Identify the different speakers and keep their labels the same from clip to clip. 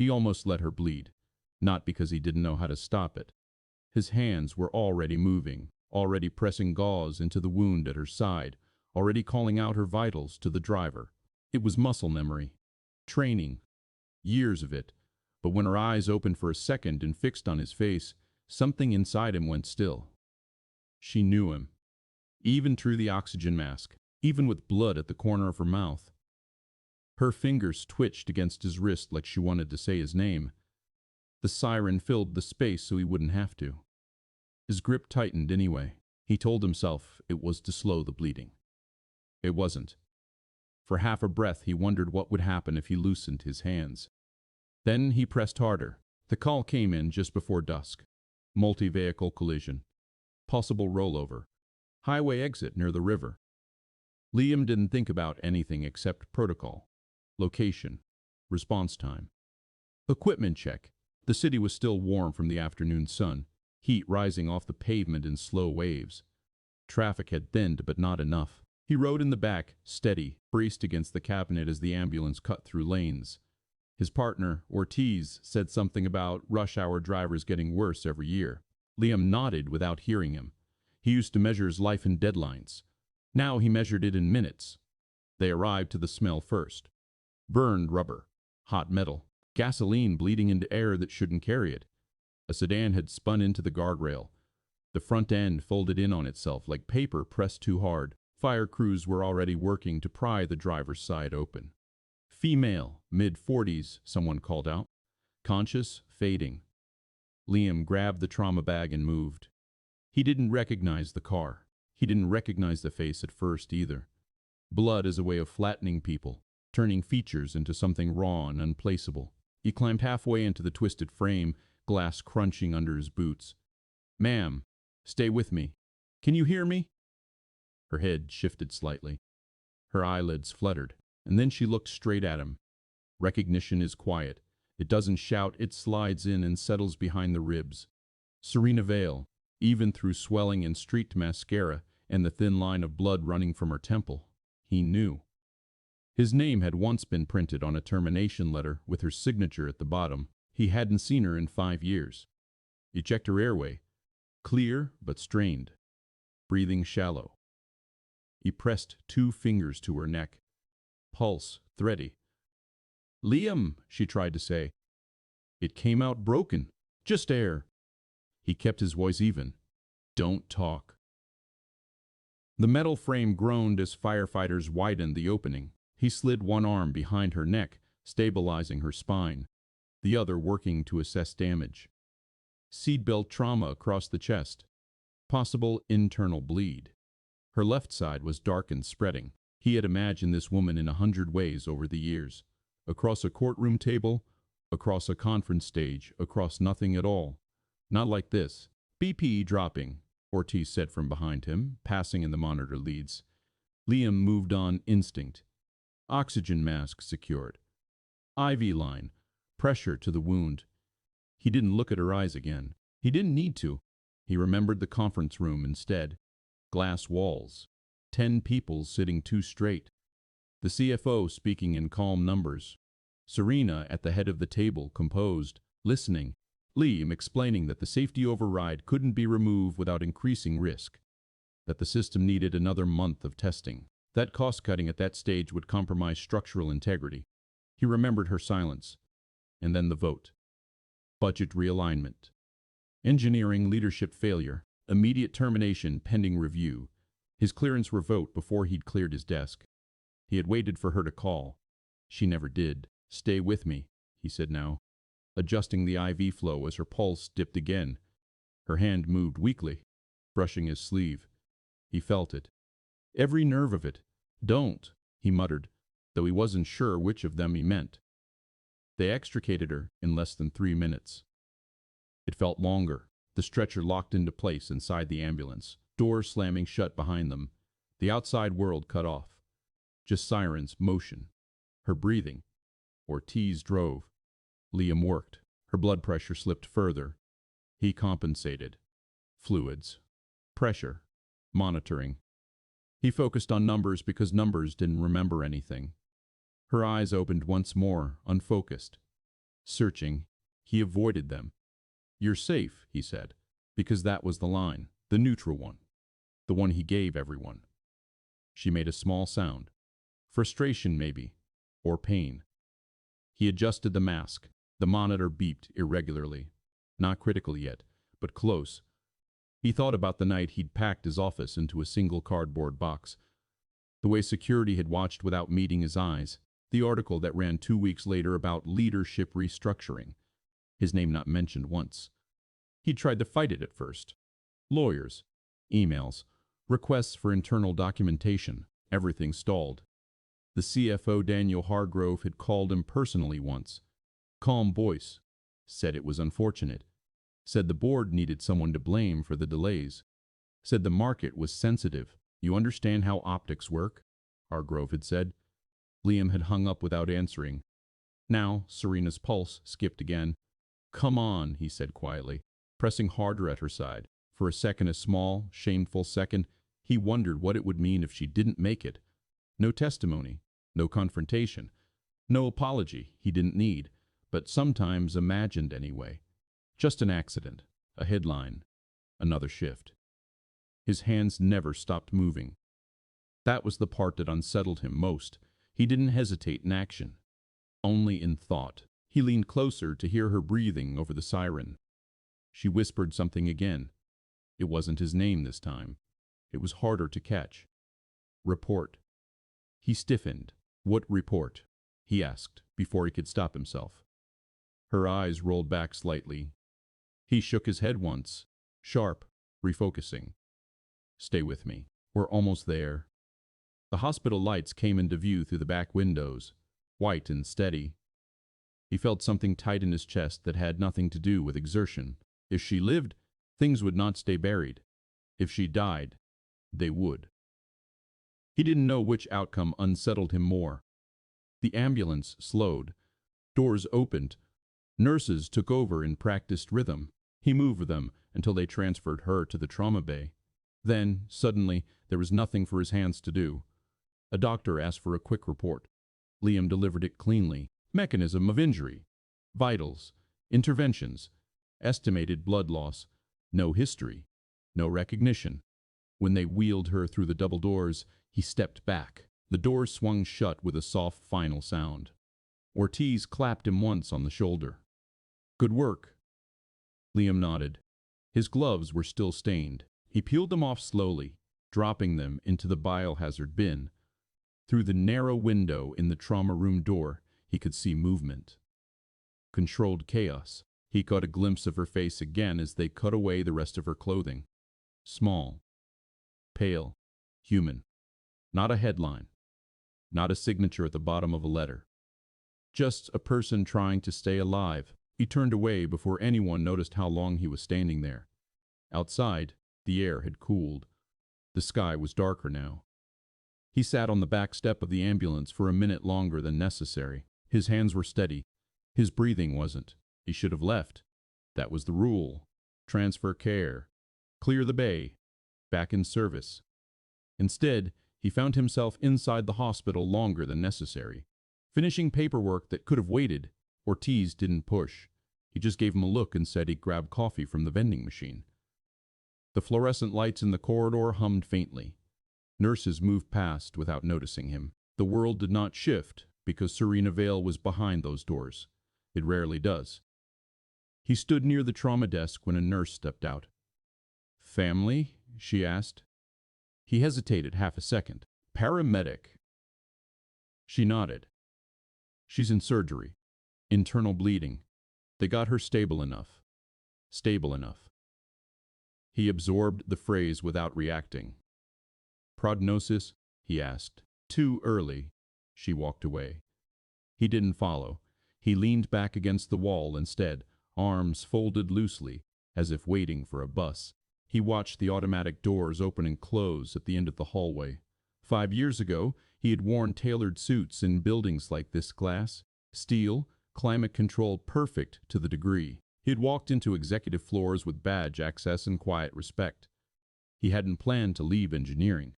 Speaker 1: He almost let her bleed, not because he didn't know how to stop it. His hands were already moving, already pressing gauze into the wound at her side, already calling out her vitals to the driver. It was muscle memory, training, years of it. But when her eyes opened for a second and fixed on his face, something inside him went still. She knew him, even through the oxygen mask, even with blood at the corner of her mouth. Her fingers twitched against his wrist like she wanted to say his name. The siren filled the space so he wouldn't have to. His grip tightened anyway. He told himself it was to slow the bleeding. It wasn't. For half a breath he wondered what would happen if he loosened his hands. Then he pressed harder. The call came in just before dusk. Multi-vehicle collision. Possible rollover. Highway exit near the river. Liam didn't think about anything except protocol, location, response time. Equipment check. The city was still warm from the afternoon sun, heat rising off the pavement in slow waves. Traffic had thinned, but not enough. He rode in the back, steady, braced against the cabinet as the ambulance cut through lanes. His partner, Ortiz, said something about rush hour drivers getting worse every year. Liam nodded without hearing him. He used to measure his life in deadlines. Now he measured it in minutes. They arrived to the smell first. Burned rubber, hot metal, gasoline bleeding into air that shouldn't carry it. A sedan had spun into the guardrail. The front end folded in on itself like paper pressed too hard. Fire crews were already working to pry the driver's side open. Female, mid-40s, someone called out. Conscious, fading. Liam grabbed the trauma bag and moved. He didn't recognize the car. He didn't recognize the face at first either. Blood is a way of flattening people, turning features into something raw and unplaceable. He climbed halfway into the twisted frame, glass crunching under his boots. "Ma'am, stay with me. Can you hear me?" Her head shifted slightly. Her eyelids fluttered, and then she looked straight at him. Recognition is quiet. It doesn't shout, it slides in and settles behind the ribs. Serena Vale, even through swelling and streaked mascara and the thin line of blood running from her temple, he knew. His name had once been printed on a termination letter with her signature at the bottom. He hadn't seen her in 5 years. He checked her airway, clear but strained, breathing shallow. He pressed 2 fingers to her neck, pulse thready. "Liam," she tried to say. It came out broken. "Just air." He kept his voice even. "Don't talk." The metal frame groaned as firefighters widened the opening. He slid one arm behind her neck, stabilizing her spine, the other working to assess damage. Seatbelt trauma across the chest. Possible internal bleed. Her left side was dark and spreading. He had imagined this woman in 100 ways over the years. Across a courtroom table, across a conference stage, across nothing at all. Not like this. "BP dropping," Ortiz said from behind him, passing in the monitor leads. Liam moved on instinct. Oxygen mask secured. IV line. Pressure to the wound. He didn't look at her eyes again. He didn't need to. He remembered the conference room instead. Glass walls. 10 people sitting too straight. The CFO speaking in calm numbers. Serena at the head of the table, composed, listening. Liam explaining that the safety override couldn't be removed without increasing risk. That the system needed another month of testing. That cost-cutting at that stage would compromise structural integrity. He remembered her silence. And then the vote. Budget realignment. Engineering leadership failure. Immediate termination pending review. His clearance revoked before he'd cleared his desk. He had waited for her to call. She never did. "Stay with me," he said now, adjusting the IV flow as her pulse dipped again. Her hand moved weakly, brushing his sleeve. He felt it. Every nerve of it. "Don't," he muttered, though he wasn't sure which of them he meant. They extricated her in less than 3 minutes. It felt longer. The stretcher locked into place inside the ambulance, doors slamming shut behind them. The outside world cut off. Just sirens, motion. Her breathing. Ortiz drove. Liam worked. Her blood pressure slipped further. He compensated. Fluids. Pressure. Monitoring. He focused on numbers because numbers didn't remember anything. Her eyes opened once more, unfocused. Searching, he avoided them. "You're safe," he said, because that was the line, the neutral one, the one he gave everyone. She made a small sound. Frustration, maybe, or pain. He adjusted the mask. The monitor beeped irregularly. Not critical yet, but close. He thought about the night he'd packed his office into a single cardboard box. The way security had watched without meeting his eyes. The article that ran 2 weeks later about leadership restructuring. His name not mentioned once. He'd tried to fight it at first. Lawyers, emails, requests for internal documentation. Everything stalled. The CFO, Daniel Hargrove, had called him personally once. Calm voice. Said it was unfortunate. Said the board needed someone to blame for the delays. Said the market was sensitive. "You understand how optics work?" Hargrove had said. Liam had hung up without answering. Now, Serena's pulse skipped again. "Come on," he said quietly, pressing harder at her side. For a second, a small, shameful second, he wondered what it would mean if she didn't make it. No testimony, no confrontation, no apology he didn't need, but sometimes imagined anyway. Just an accident, a headline, another shift. His hands never stopped moving. That was the part that unsettled him most. He didn't hesitate in action, only in thought. He leaned closer to hear her breathing over the siren. She whispered something again. It wasn't his name this time. It was harder to catch. "Report." He stiffened. "What report?" he asked before he could stop himself. Her eyes rolled back slightly. He shook his head once, sharp, refocusing. "Stay with me. We're almost there." The hospital lights came into view through the back windows, white and steady. He felt something tight in his chest that had nothing to do with exertion. If she lived, things would not stay buried. If she died, they would. He didn't know which outcome unsettled him more. The ambulance slowed. Doors opened. Nurses took over in practiced rhythm. He moved them until they transferred her to the trauma bay. Then, suddenly, there was nothing for his hands to do. A doctor asked for a quick report. Liam delivered it cleanly. Mechanism of injury, vitals, interventions, estimated blood loss, no history, no recognition. When they wheeled her through the double doors, he stepped back. The doors swung shut with a soft final sound. Ortiz clapped him once on the shoulder. "Good work." Liam nodded. His gloves were still stained. He peeled them off slowly, dropping them into the biohazard bin. Through the narrow window in the trauma room door, he could see movement. Controlled chaos. He caught a glimpse of her face again as they cut away the rest of her clothing. Small, pale, human. Not a headline. Not a signature at the bottom of a letter. Just a person trying to stay alive. He turned away before anyone noticed how long he was standing there. Outside, the air had cooled. The sky was darker now. He sat on the back step of the ambulance for a minute longer than necessary. His hands were steady. His breathing wasn't. He should have left. That was the rule. Transfer care. Clear the bay. Back in service. Instead, he found himself inside the hospital longer than necessary. Finishing paperwork that could have waited. Ortiz didn't push. He just gave him a look and said he'd grab coffee from the vending machine. The fluorescent lights in the corridor hummed faintly. Nurses moved past without noticing him. The world did not shift because Serena Vale was behind those doors. It rarely does. He stood near the trauma desk when a nurse stepped out. "Family?" she asked. He hesitated half a second. "Paramedic." She nodded. "She's in surgery. Internal bleeding. They got her stable enough." Stable enough. He absorbed the phrase without reacting. "Prognosis?" he asked. "Too early." She walked away. He didn't follow. He leaned back against the wall instead, arms folded loosely, as if waiting for a bus. He watched the automatic doors open and close at the end of the hallway. 5 years ago, he had worn tailored suits in buildings like this glass, steel, climate control perfect to the degree. He had walked into executive floors with badge access and quiet respect. He hadn't planned to leave engineering.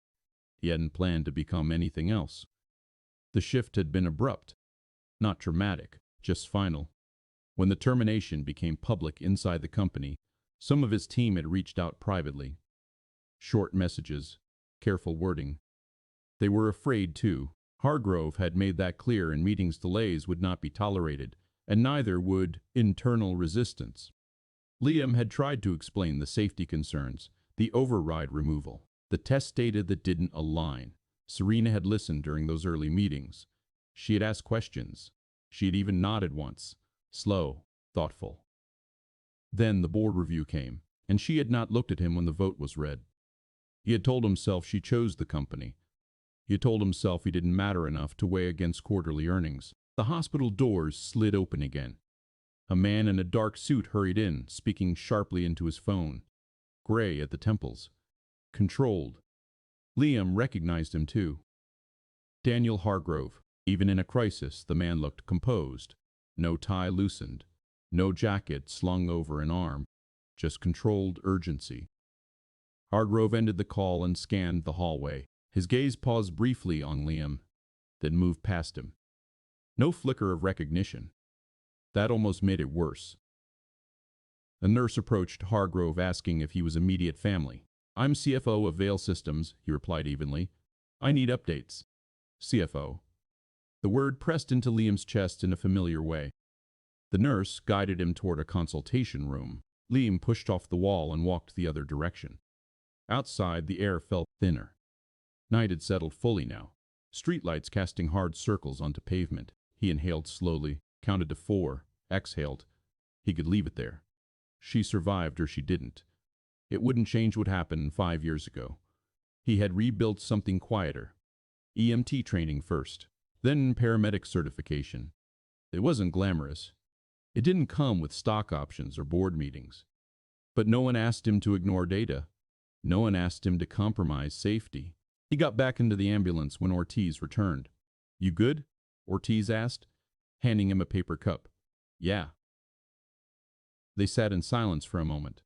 Speaker 1: He hadn't planned to become anything else. The shift had been abrupt, not dramatic, just final. When the termination became public inside the company, some of his team had reached out privately. Short messages, careful wording. They were afraid too. Hargrove had made that clear, and meetings delays would not be tolerated, and neither would internal resistance. Liam had tried to explain the safety concerns, the override removal, the test data that didn't align. Serena had listened during those early meetings. She had asked questions. She had even nodded once, slow, thoughtful. Then the board review came, and she had not looked at him when the vote was read. He had told himself she chose the company. He had told himself he didn't matter enough to weigh against quarterly earnings. The hospital doors slid open again. A man in a dark suit hurried in, speaking sharply into his phone. Gray at the temples. Controlled. Liam recognized him too. Daniel Hargrove. Even in a crisis, the man looked composed. No tie loosened. No jacket slung over an arm. Just controlled urgency. Hargrove ended the call and scanned the hallway. His gaze paused briefly on Liam, then moved past him. No flicker of recognition. That almost made it worse. A nurse approached Hargrove asking if he was immediate family. "I'm CFO of Vale Systems," he replied evenly. "I need updates." CFO. The word pressed into Liam's chest in a familiar way. The nurse guided him toward a consultation room. Liam pushed off the wall and walked the other direction. Outside, the air felt thinner. Night had settled fully now, streetlights casting hard circles onto pavement. He inhaled slowly, counted to 4, exhaled. He could leave it there. She survived or she didn't. It wouldn't change what happened 5 years ago. He had rebuilt something quieter. EMT training first, then paramedic certification. It wasn't glamorous. It didn't come with stock options or board meetings. But no one asked him to ignore data. No one asked him to compromise safety. He got back into the ambulance when Ortiz returned. "You good?" Ortiz asked, handing him a paper cup. "Yeah." They sat in silence for a moment.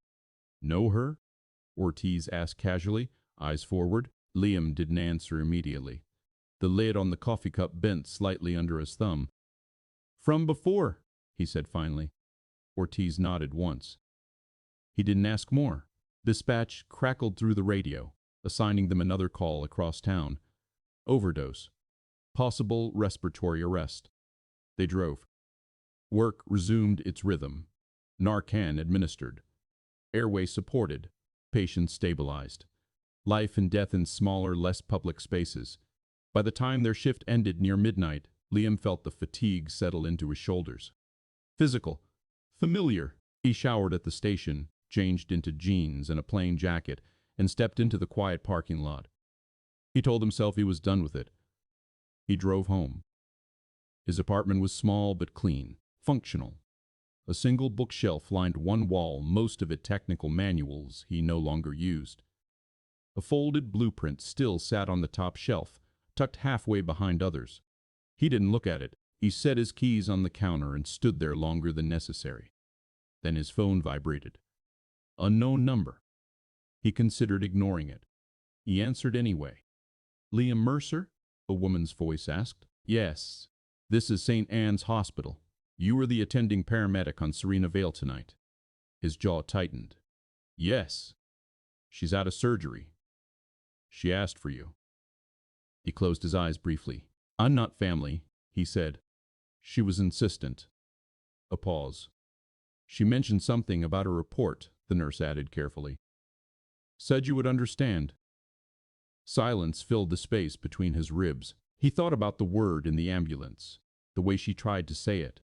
Speaker 1: "Know her?" Ortiz asked casually, eyes forward. Liam didn't answer immediately. The lid on the coffee cup bent slightly under his thumb. "From before," he said finally. Ortiz nodded once. He didn't ask more. Dispatch crackled through the radio, assigning them another call across town. Overdose. Possible respiratory arrest. They drove. Work resumed its rhythm. Narcan administered. Airway supported. Patient stabilized. Life and death in smaller, less public spaces. By the time their shift ended near midnight, Liam felt the fatigue settle into his shoulders. Physical. Familiar. He showered at the station, changed into jeans and a plain jacket, and stepped into the quiet parking lot. He told himself he was done with it. He drove home. His apartment was small but clean, functional. A single bookshelf lined one wall, most of it technical manuals he no longer used. A folded blueprint still sat on the top shelf, tucked halfway behind others. He didn't look at it. He set his keys on the counter and stood there longer than necessary. Then his phone vibrated. Unknown number. He considered ignoring it. He answered anyway. "Liam Mercer?" a woman's voice asked. "Yes. This is St. Anne's Hospital. You were the attending paramedic on Serena Vale tonight." His jaw tightened. "Yes. She's out of surgery. She asked for you." He closed his eyes briefly. "I'm not family," he said. She was insistent. A pause. "She mentioned something about a report," the nurse added carefully. "Said you would understand." Silence filled the space between his ribs. He thought about the word in the ambulance, the way she tried to say it.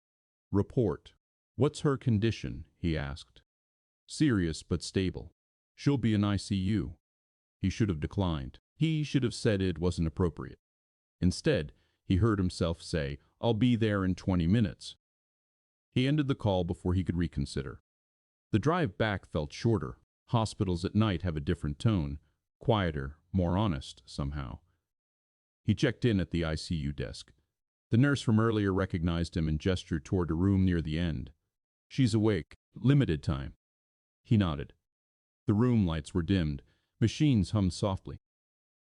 Speaker 1: Report. "What's her condition?" he asked. "Serious but stable. She'll be in ICU." He should have declined. He should have said it wasn't appropriate. Instead, he heard himself say, "I'll be there in 20 minutes." He ended the call before he could reconsider. The drive back felt shorter. Hospitals at night have a different tone, quieter, more honest, somehow. He checked in at the ICU desk. The nurse from earlier recognized him and gestured toward a room near the end. "She's awake. Limited time." He nodded. The room lights were dimmed. Machines hummed softly.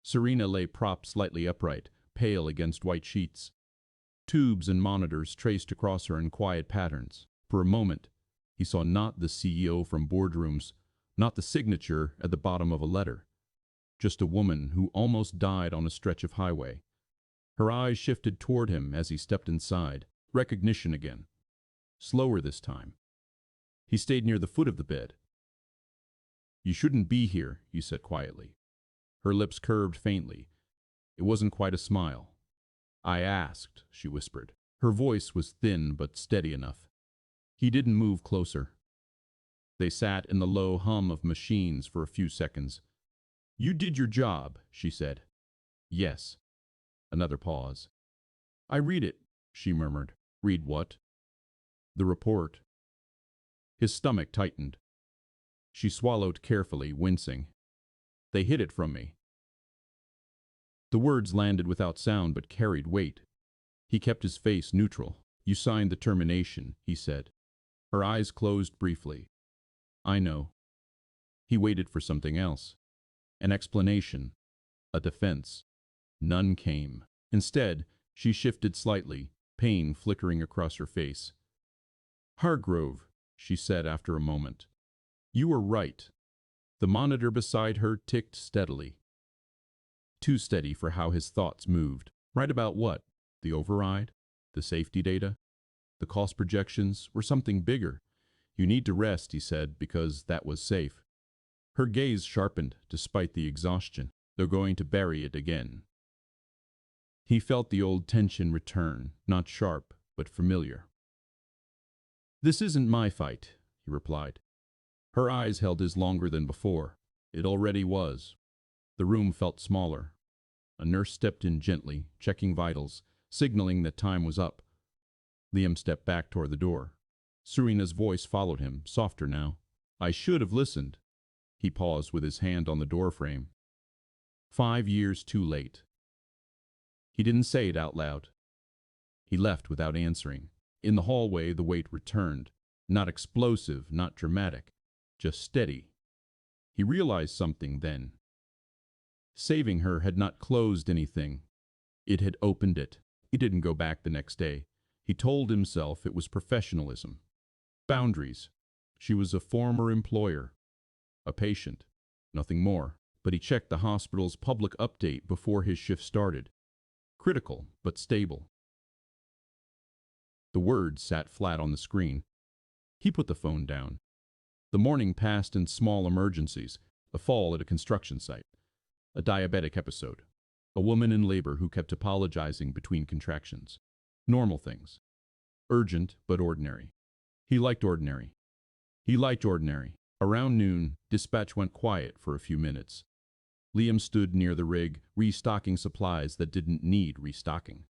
Speaker 1: Serena lay propped slightly upright, pale against white sheets. Tubes and monitors traced across her in quiet patterns. For a moment, he saw not the CEO from boardrooms, not the signature at the bottom of a letter, just a woman who almost died on a stretch of highway. Her eyes shifted toward him as he stepped inside. Recognition again. Slower this time. He stayed near the foot of the bed. "You shouldn't be here," he said quietly. Her lips curved faintly. It wasn't quite a smile. "I asked," she whispered. Her voice was thin but steady enough. He didn't move closer. They sat in the low hum of machines for a few seconds. "You did your job," she said. "Yes." Another pause. "I read it," she murmured. "Read what?" "The report." His stomach tightened. She swallowed carefully, wincing. "They hid it from me." The words landed without sound but carried weight. He kept his face neutral. "You signed the termination," he said. Her eyes closed briefly. "I know." He waited for something else. An explanation. A defense. None came. Instead, she shifted slightly, pain flickering across her face. "Hargrove," she said after a moment. "You were right." The monitor beside her ticked steadily. Too steady for how his thoughts moved. Right about what? The override? The safety data? The cost projections? Or something bigger? "You need to rest," he said, "because that was safe." Her gaze sharpened despite the exhaustion. "They're going to bury it again." He felt the old tension return, not sharp, but familiar. "This isn't my fight," he replied. Her eyes held his longer than before. It already was. The room felt smaller. A nurse stepped in gently, checking vitals, signaling that time was up. Liam stepped back toward the door. Serena's voice followed him, softer now. "I should have listened." He paused with his hand on the doorframe. 5 years too late. He didn't say it out loud. He left without answering. In the hallway, the weight returned. Not explosive, not dramatic, just steady. He realized something then. Saving her had not closed anything. It had opened it. He didn't go back the next day. He told himself it was professionalism. Boundaries. She was a former employer. A patient. Nothing more. But he checked the hospital's public update before his shift started. Critical, but stable. The words sat flat on the screen. He put the phone down. The morning passed in small emergencies. A fall at a construction site. A diabetic episode. A woman in labor who kept apologizing between contractions. Normal things. Urgent, but ordinary. He liked ordinary. He liked ordinary. Around noon, dispatch went quiet for a few minutes. Liam stood near the rig, restocking supplies that didn't need restocking.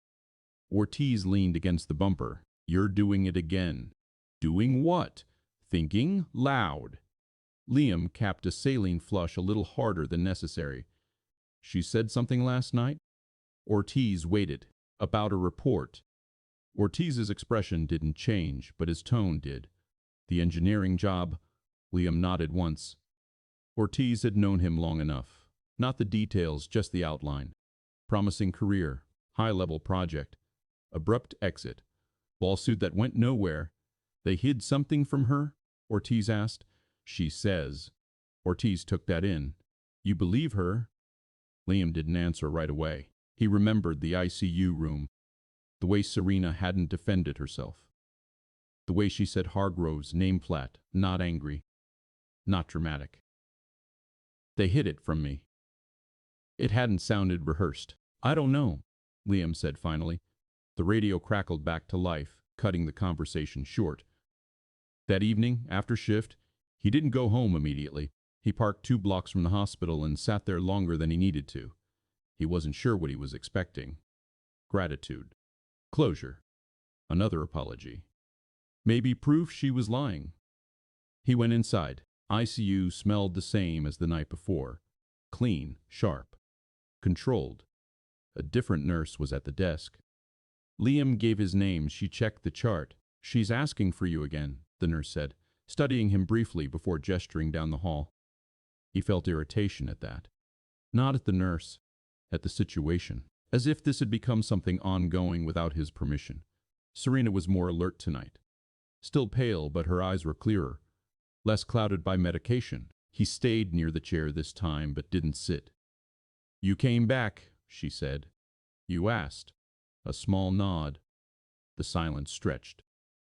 Speaker 1: Ortiz leaned against the bumper. "You're doing it again." "Doing what?" "Thinking loud." Liam capped a saline flush a little harder than necessary. "She said something last night?" Ortiz waited. "About a report." Ortiz's expression didn't change, but his tone did. "The engineering job?" Liam nodded once. Ortiz had known him long enough. Not the details, just the outline. Promising career, high-level project, abrupt exit, lawsuit that went nowhere. "They hid something from her?" Ortiz asked. "She says." Ortiz took that in. "You believe her?" Liam didn't answer right away. He remembered the ICU room, the way Serena hadn't defended herself, the way she said Hargrove's name flat, not angry, not dramatic. "They hid it from me." It hadn't sounded rehearsed. "I don't know," Liam said finally. The radio crackled back to life, cutting the conversation short. That evening, after shift, he didn't go home immediately. He parked 2 blocks from the hospital and sat there longer than he needed to. He wasn't sure what he was expecting. Gratitude. Closure. Another apology. Maybe proof she was lying. He went inside. ICU smelled the same as the night before. Clean, sharp, controlled. A different nurse was at the desk. Liam gave his name. She checked the chart. "She's asking for you again," the nurse said, studying him briefly before gesturing down the hall. He felt irritation at that. Not at the nurse, at the situation. As if this had become something ongoing without his permission. Serena was more alert tonight. still pale, but her eyes were clearer, less clouded by medication. He stayed near the chair this time, but didn't sit. "You came back," she said. "You asked." A small nod. The silence stretched.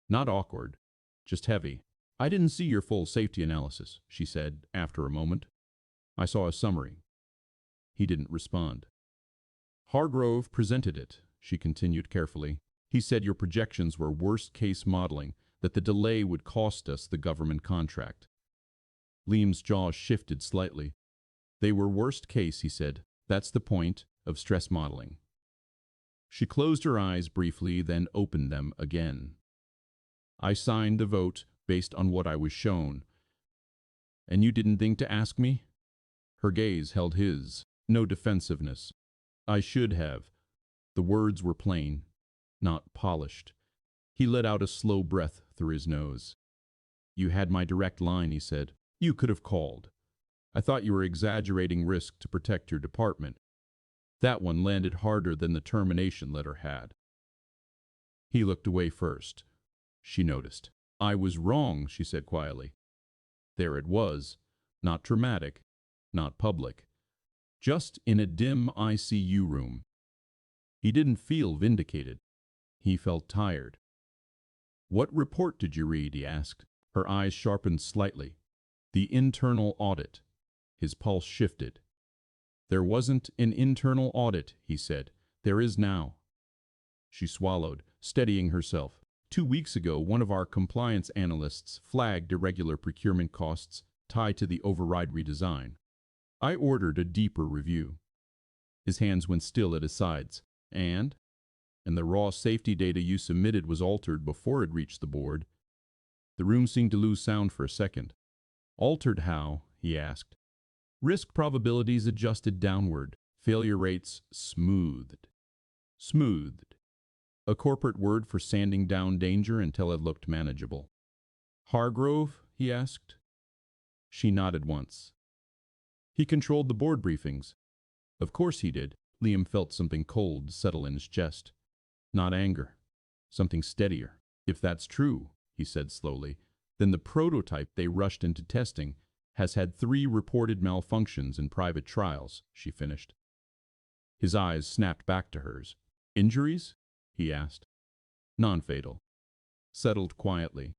Speaker 1: Not awkward, just heavy. "I didn't see your full safety analysis," she said after a moment. "I saw a summary." He didn't respond. "Hargrove presented it," she continued carefully. "He said your projections were worst-case modeling, that the delay would cost us the government contract." Liam's jaw shifted slightly. "They were worst case," he said. "That's the point of stress modeling." She closed her eyes briefly, then opened them again. "I signed the vote based on what I was shown. And you didn't think to ask me?" Her gaze held his. No defensiveness. "I should have." The words were plain, not polished. He let out a slow breath through his nose. "You had my direct line," he said. "You could have called. I thought you were exaggerating risk to protect your department." That one landed harder than the termination letter had. He looked away first. She noticed. "I was wrong," she said quietly. There it was. Not dramatic, not public. Just in a dim ICU room. He didn't feel vindicated. He felt tired. "What report did you read?" he asked. Her eyes sharpened slightly. "The internal audit." His pulse shifted. "There wasn't an internal audit," he said. "There is now." She swallowed, steadying herself. "2 weeks ago, one of our compliance analysts flagged irregular procurement costs tied to the override redesign. I ordered a deeper review." His hands went still at his sides. And the raw safety data you submitted was altered before it reached the board." The room seemed to lose sound for a second. "Altered how?" he asked. "Risk probabilities adjusted downward. Failure rates smoothed." Smoothed. A corporate word for sanding down danger until it looked manageable. "Hargrove?" he asked. She nodded once. "He controlled the board briefings." "Of course he did." Liam felt something cold settle in his chest. Not anger. Something steadier. "If that's true," he said slowly, "then the prototype they rushed into testing has had 3 reported malfunctions in private trials," she finished. His eyes snapped back to hers. "Injuries?" he asked. "Non-fatal." Settled quietly.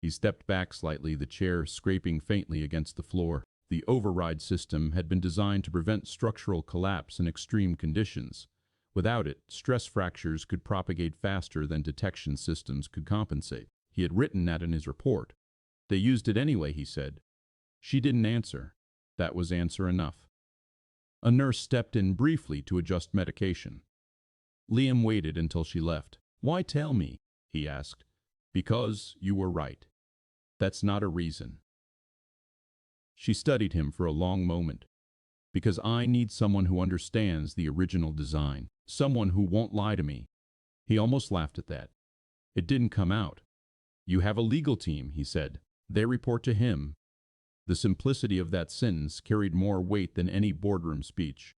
Speaker 1: He stepped back slightly, the chair scraping faintly against the floor. The override system had been designed to prevent structural collapse in extreme conditions. Without it, stress fractures could propagate faster than detection systems could compensate. He had written that in his report. "They used it anyway," he said. She didn't answer. That was answer enough. A nurse stepped in briefly to adjust medication. Liam waited until she left. "Why tell me?" he asked. "Because you were right. That's not a reason." She studied him for a long moment. "Because I need someone who understands the original design. Someone who won't lie to me." He almost laughed at that. It didn't come out. "You have a legal team," he said. "They report to him." The simplicity of that sentence carried more weight than any boardroom speech.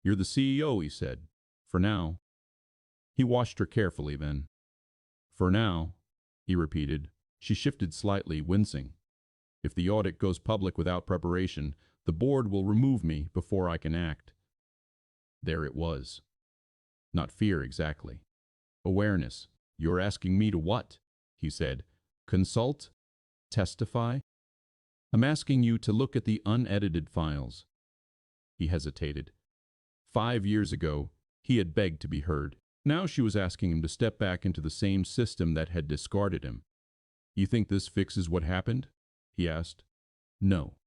Speaker 1: "You're the CEO," he said. "For now." He watched her carefully then. "For now," he repeated. She shifted slightly, wincing. "If the audit goes public without preparation, the board will remove me before I can act." There it was. Not fear exactly. Awareness. "You're asking me to what?" he said. "Consult? Testify?" "I'm asking you to look at the unedited files." He hesitated. 5 years ago, he had begged to be heard. Now she was asking him to step back into the same system that had discarded him. "You think this fixes what happened?" he asked. "No."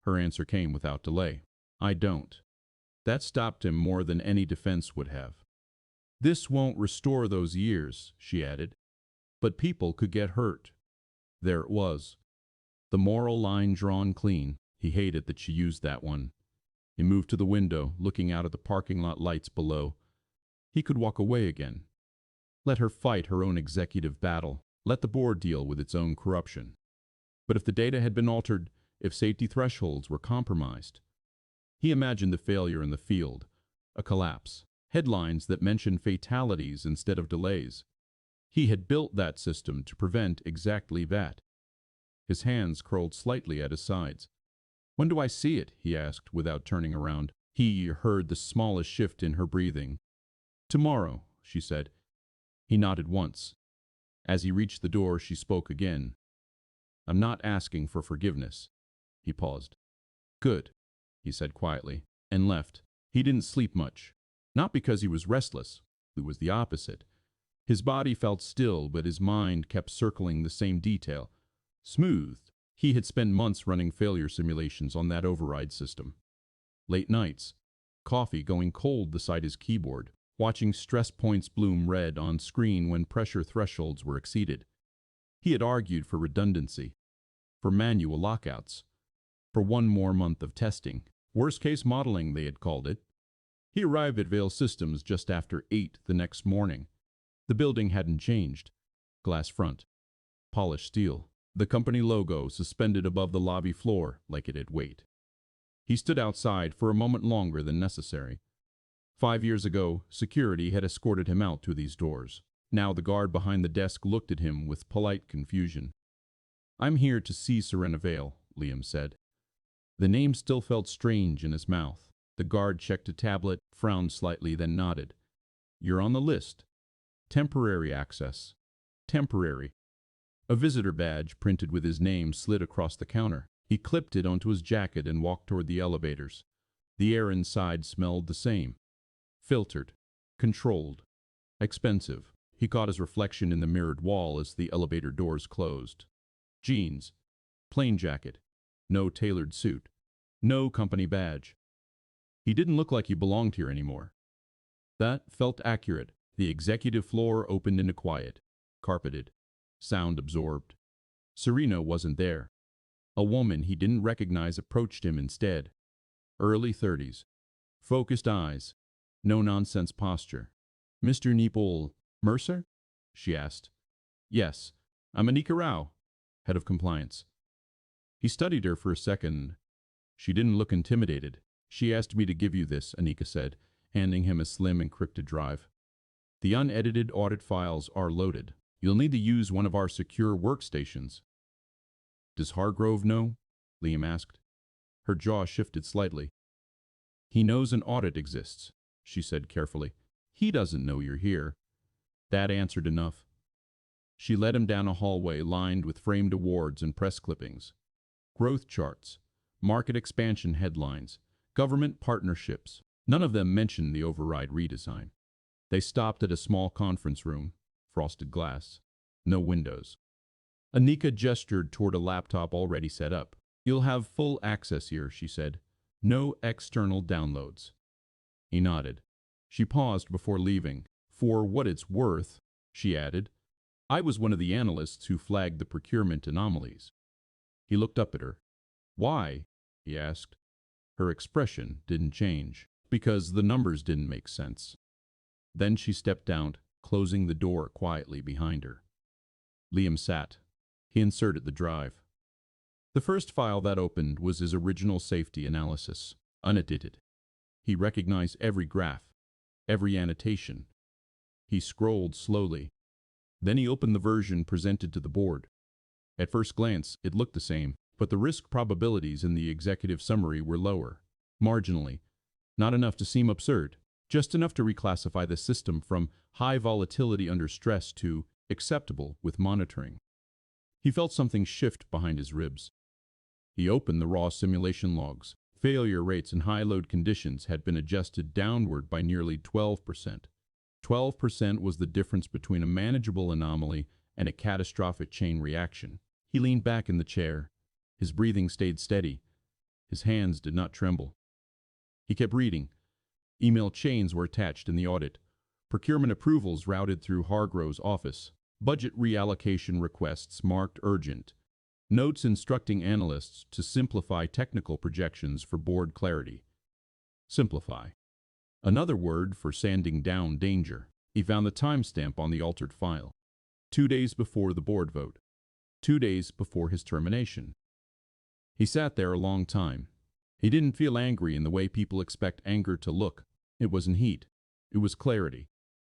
Speaker 1: Her answer came without delay. "I don't." That stopped him more than any defense would have. "This won't restore those years," she added. "But people could get hurt." There it was. The moral line drawn clean. He hated that she used that one. He moved to the window, looking out at the parking lot lights below. He could walk away again. Let her fight her own executive battle. Let the board deal with its own corruption. But if the data had been altered, if safety thresholds were compromised, he imagined the failure in the field, a collapse, headlines that mentioned fatalities instead of delays. He had built that system to prevent exactly that. His hands curled slightly at his sides. "When do I see it?" he asked without turning around. He heard the smallest shift in her breathing. "Tomorrow," she said. He nodded once. As he reached the door, she spoke again. "I'm not asking for forgiveness." He paused. "Good," he said quietly, and left. He didn't sleep much. Not because he was restless. It was the opposite. His body felt still, but his mind kept circling the same detail. Smoothed. He had spent months running failure simulations on that override system. Late nights. Coffee going cold beside his keyboard. Watching stress points bloom red on screen when pressure thresholds were exceeded. He had argued for redundancy. For manual lockouts. For one more month of testing. Worst-case modeling, they had called it. He arrived at Vale Systems just after 8 the next morning. The building hadn't changed. Glass front. Polished steel. The company logo suspended above the lobby floor like it had weight. He stood outside for a moment longer than necessary. 5 years ago, security had escorted him out through these doors. Now the guard behind the desk looked at him with polite confusion. "I'm here to see Serena Vale," Liam said. The name still felt strange in his mouth. The guard checked a tablet, frowned slightly, then nodded. "You're on the list. Temporary access. Temporary." A visitor badge printed with his name slid across the counter. He clipped it onto his jacket and walked toward the elevators. The air inside smelled the same. Filtered. Controlled. Expensive. He caught his reflection in the mirrored wall as the elevator doors closed. Jeans. Plain jacket. No tailored suit. No company badge. He didn't look like he belonged here anymore. That felt accurate. The executive floor opened into quiet. Carpeted. Sound absorbed. Serena wasn't there. A woman he didn't recognize approached him instead. Early 30s. Focused eyes. No-nonsense posture. "Mr. Nepal Mercer?" she asked. "Yes, I'm Anika Rao, head of compliance." He studied her for a second. She didn't look intimidated. "She asked me to give you this," Anika said, handing him a slim encrypted drive. "The unedited audit files are loaded. You'll need to use one of our secure workstations." "Does Hargrove know?" Liam asked. Her jaw shifted slightly. "He knows an audit exists," she said carefully. "He doesn't know you're here." That answered enough. She led him down a hallway lined with framed awards and press clippings. Growth charts, market expansion headlines, government partnerships. None of them mentioned the override redesign. They stopped at a small conference room, frosted glass, no windows. Anika gestured toward a laptop already set up. "You'll have full access here," she said. "No external downloads." He nodded. She paused before leaving. "For what it's worth," she added, "I was one of the analysts who flagged the procurement anomalies." He looked up at her. "Why?" he asked. Her expression didn't change. "Because the numbers didn't make sense." Then she stepped down, closing the door quietly behind her. Liam sat. He inserted the drive. The first file that opened was his original safety analysis, unedited. He recognized every graph, every annotation. He scrolled slowly. Then he opened the version presented to the board. At first glance, it looked the same, but the risk probabilities in the executive summary were lower. Marginally. Not enough to seem absurd. Just enough to reclassify the system from high volatility under stress to acceptable with monitoring. He felt something shift behind his ribs. He opened the raw simulation logs. Failure rates in high load conditions had been adjusted downward by nearly 12%. 12% was the difference between a manageable anomaly and a catastrophic chain reaction. He leaned back in the chair. His breathing stayed steady. His hands did not tremble. He kept reading. Email chains were attached in the audit. Procurement approvals routed through Hargrove's office. Budget reallocation requests marked urgent. Notes instructing analysts to simplify technical projections for board clarity. Simplify. Another word for sanding down danger. He found the timestamp on the altered file. 2 days before the board vote. 2 days before his termination. He sat there a long time. He didn't feel angry in the way people expect anger to look. It wasn't heat. It was clarity.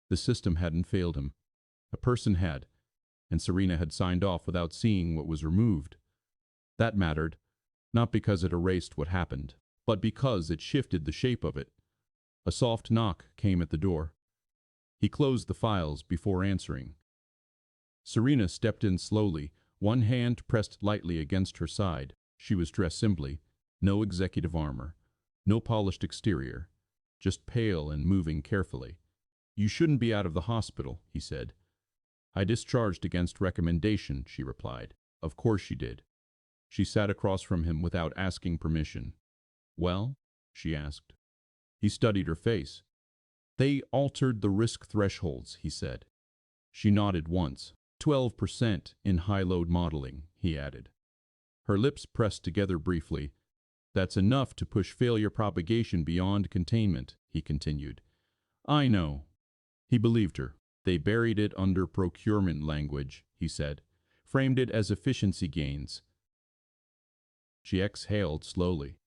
Speaker 1: The system hadn't failed him. A person had, and Serena had signed off without seeing what was removed. That mattered, not because it erased what happened, but because it shifted the shape of it. A soft knock came at the door. He closed the files before answering. Serena stepped in slowly, one hand pressed lightly against her side. She was dressed simply, no executive armor, no polished exterior, just pale and moving carefully. "You shouldn't be out of the hospital," he said. "I discharged against recommendation," she replied. Of course she did. She sat across from him without asking permission. "Well?" she asked. He studied her face. "They altered the risk thresholds," he said. She nodded once. 12% in high-load modeling, he added. Her lips pressed together briefly. "That's enough to push failure propagation beyond containment," he continued. "I know." He believed her. "They buried it under procurement language," he said. "Framed it as efficiency gains." She exhaled slowly.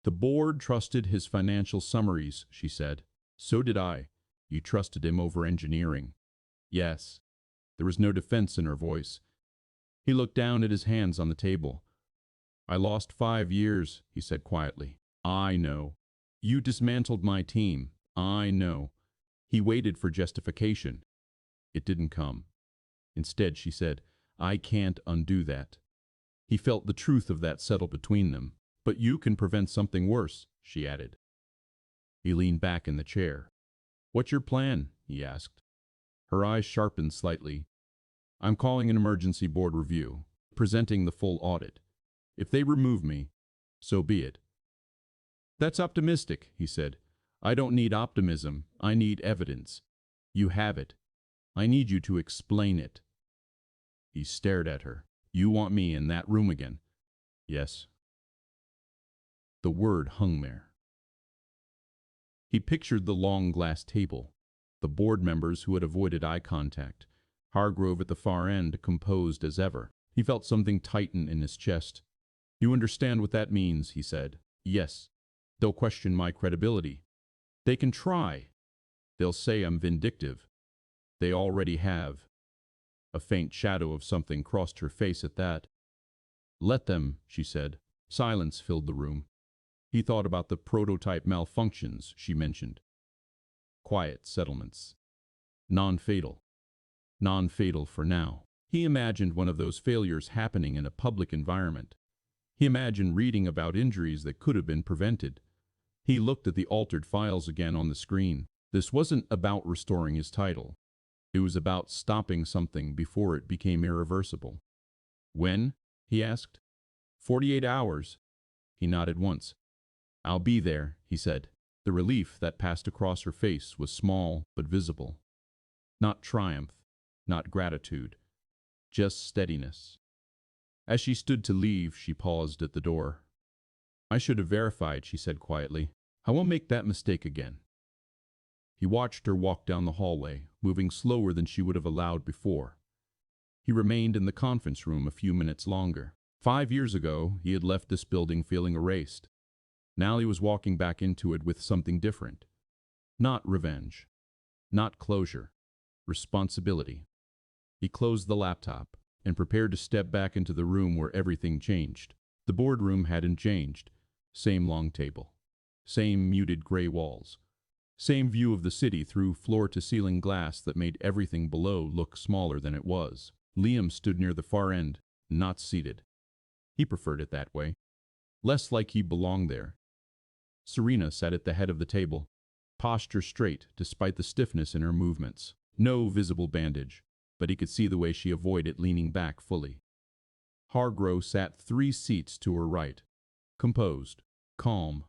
Speaker 1: "The board trusted his financial summaries," she said. "So did I. You trusted him over engineering." "Yes." There was no defense in her voice. He looked down at his hands on the table. "I lost 5 years," he said quietly. "I know. You dismantled my team. I know." He waited for justification. It didn't come. Instead, she said, "I can't undo that." He felt the truth of that settle between them. "But you can prevent something worse," she added. He leaned back in the chair. "What's your plan?" he asked. Her eyes sharpened slightly. "I'm calling an emergency board review, presenting the full audit. If they remove me, so be it." "That's optimistic," he said. "I don't need optimism. I need evidence. You have it. I need you to explain it." He stared at her. "You want me in that room again?" "Yes." The word hung there. He pictured the long glass table, the board members who had avoided eye contact, Hargrove at the far end, composed as ever. He felt something tighten in his chest. "You understand what that means," he said. "Yes. They'll question my credibility. They can try. They'll say I'm vindictive. They already have." A faint shadow of something crossed her face at that. "Let them," she said. Silence filled the room. He thought about the prototype malfunctions she mentioned. Quiet settlements. Non-fatal. Non-fatal for now. He imagined one of those failures happening in a public environment. He imagined reading about injuries that could have been prevented. He looked at the altered files again on the screen. This wasn't about restoring his title. It was about stopping something before it became irreversible. "When?" he asked. 48 hours. He nodded once. "I'll be there," he said. The relief that passed across her face was small but visible. Not triumph, not gratitude, just steadiness. As she stood to leave, she paused at the door. "I should have verified," she said quietly. "I won't make that mistake again." He watched her walk down the hallway, moving slower than she would have allowed before. He remained in the conference room a few minutes longer. 5 years ago, he had left this building feeling erased. Now he was walking back into it with something different. Not revenge. Not closure. Responsibility. He closed the laptop and prepared to step back into the room where everything changed. The boardroom hadn't changed. Same long table. Same muted gray walls. Same view of the city through floor-to-ceiling glass that made everything below look smaller than it was. Liam stood near the far end, not seated. He preferred it that way. Less like he belonged there. Serena sat at the head of the table, posture straight despite the stiffness in her movements. No visible bandage, but he could see the way she avoided leaning back fully. Hargrove sat 3 seats to her right, composed, calm,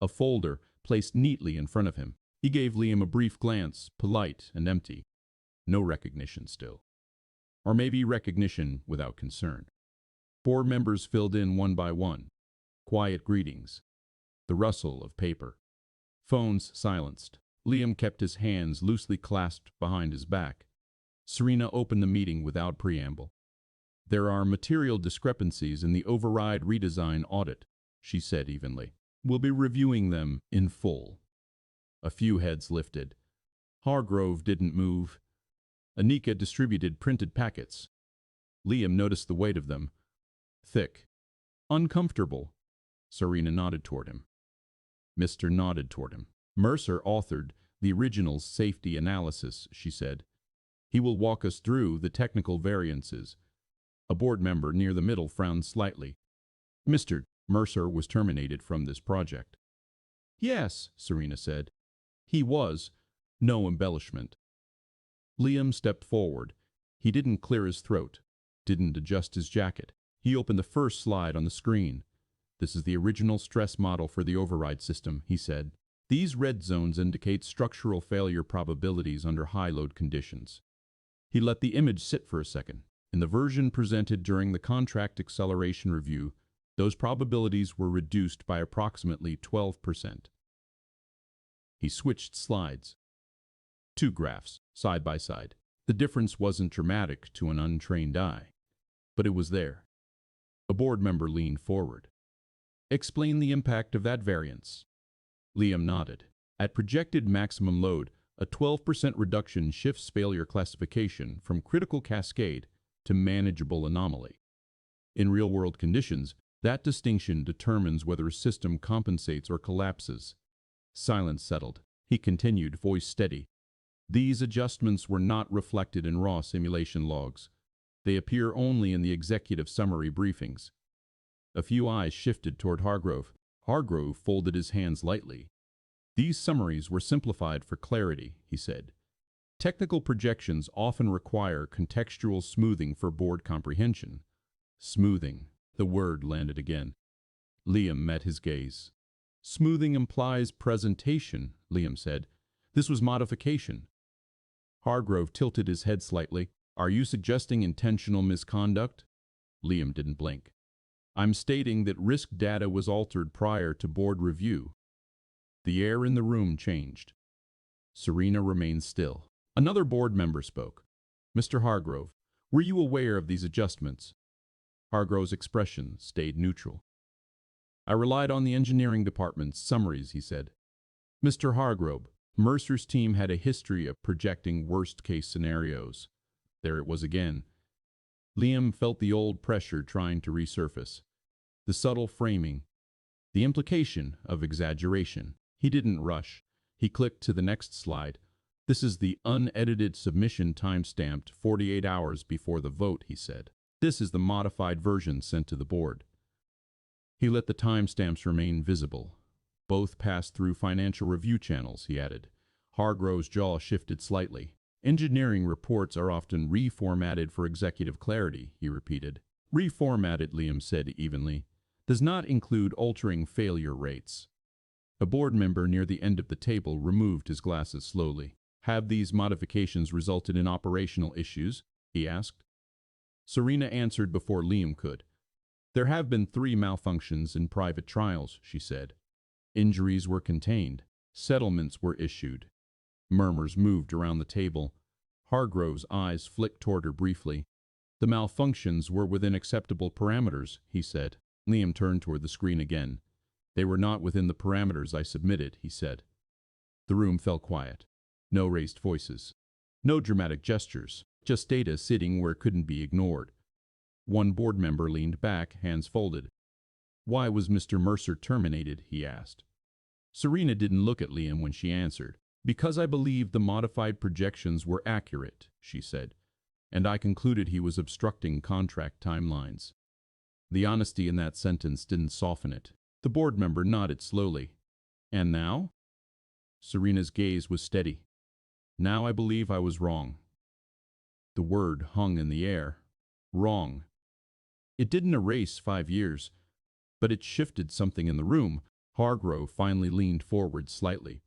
Speaker 1: a folder placed neatly in front of him. He gave Liam a brief glance, polite and empty. No recognition still. Or maybe recognition without concern. Board members filled in one by one. Quiet greetings. The rustle of paper. Phones silenced. Liam kept his hands loosely clasped behind his back. Serena opened the meeting without preamble. "There are material discrepancies in the override redesign audit," she said evenly. "We'll be reviewing them in full." A few heads lifted. Hargrove didn't move. Anika distributed printed packets. Liam noticed the weight of them. Thick. Uncomfortable. Serena nodded toward him. Mr. nodded toward him. Mercer authored the original's safety analysis, she said. He will walk us through the technical variances. A board member near the middle frowned slightly. Mr. Mercer was terminated from this project. Yes, Serena said. He was. No embellishment. Liam stepped forward. He didn't clear his throat, didn't adjust his jacket. He opened the first slide on the screen. This is the original stress model for the override system, he said. These red zones indicate structural failure probabilities under high-load conditions. He let the image sit for a second. In the version presented during the contract acceleration review, those probabilities were reduced by approximately 12%. He switched slides. 2 graphs, side by side. The difference wasn't dramatic to an untrained eye, but it was there. A board member leaned forward. Explain the impact of that variance. Liam nodded. At projected maximum load, a 12% reduction shifts failure classification from critical cascade to manageable anomaly. In real-world conditions, that distinction determines whether a system compensates or collapses. Silence settled. He continued, voice steady. These adjustments were not reflected in raw simulation logs. They appear only in the executive summary briefings. A few eyes shifted toward Hargrove. Hargrove folded his hands lightly. These summaries were simplified for clarity, he said. Technical projections often require contextual smoothing for board comprehension. Smoothing. The word landed again. Liam met his gaze. Smoothing implies presentation, Liam said. This was modification. Hargrove tilted his head slightly. Are you suggesting intentional misconduct? Liam didn't blink. I'm stating that risk data was altered prior to board review. The air in the room changed. Serena remained still. Another board member spoke. Mr. Hargrove, were you aware of these adjustments? Hargrove's expression stayed neutral. I relied on the engineering department's summaries, he said. Mr. Hargrove, Mercer's team had a history of projecting worst-case scenarios. There it was again. Liam felt the old pressure trying to resurface. The subtle framing. The implication of exaggeration. He didn't rush. He clicked to the next slide. This is the unedited submission time-stamped 48 hours before the vote, he said. This is the modified version sent to the board. He let the timestamps remain visible. Both passed through financial review channels, he added. Hargrove's jaw shifted slightly. Engineering reports are often reformatted for executive clarity, he repeated. Reformatted, Liam said evenly, does not include altering failure rates. A board member near the end of the table removed his glasses slowly. Have these modifications resulted in operational issues? He asked. Serena answered before Liam could. There have been 3 malfunctions in private trials, she said. Injuries were contained. Settlements were issued. Murmurs moved around the table. Hargrove's eyes flicked toward her briefly. The malfunctions were within acceptable parameters, he said. Liam turned toward the screen again. They were not within the parameters I submitted, he said. The room fell quiet. No raised voices. No dramatic gestures. Just data sitting where it couldn't be ignored. One board member leaned back, hands folded. Why was Mr. Mercer terminated? He asked. Serena didn't look at Liam when she answered. Because I believed the modified projections were accurate, she said, and I concluded he was obstructing contract timelines. The honesty in that sentence didn't soften it. The board member nodded slowly. And now? Serena's gaze was steady. Now I believe I was wrong. The word hung in the air. Wrong. It didn't erase 5 years, but it shifted something in the room. Hargrove finally leaned forward slightly.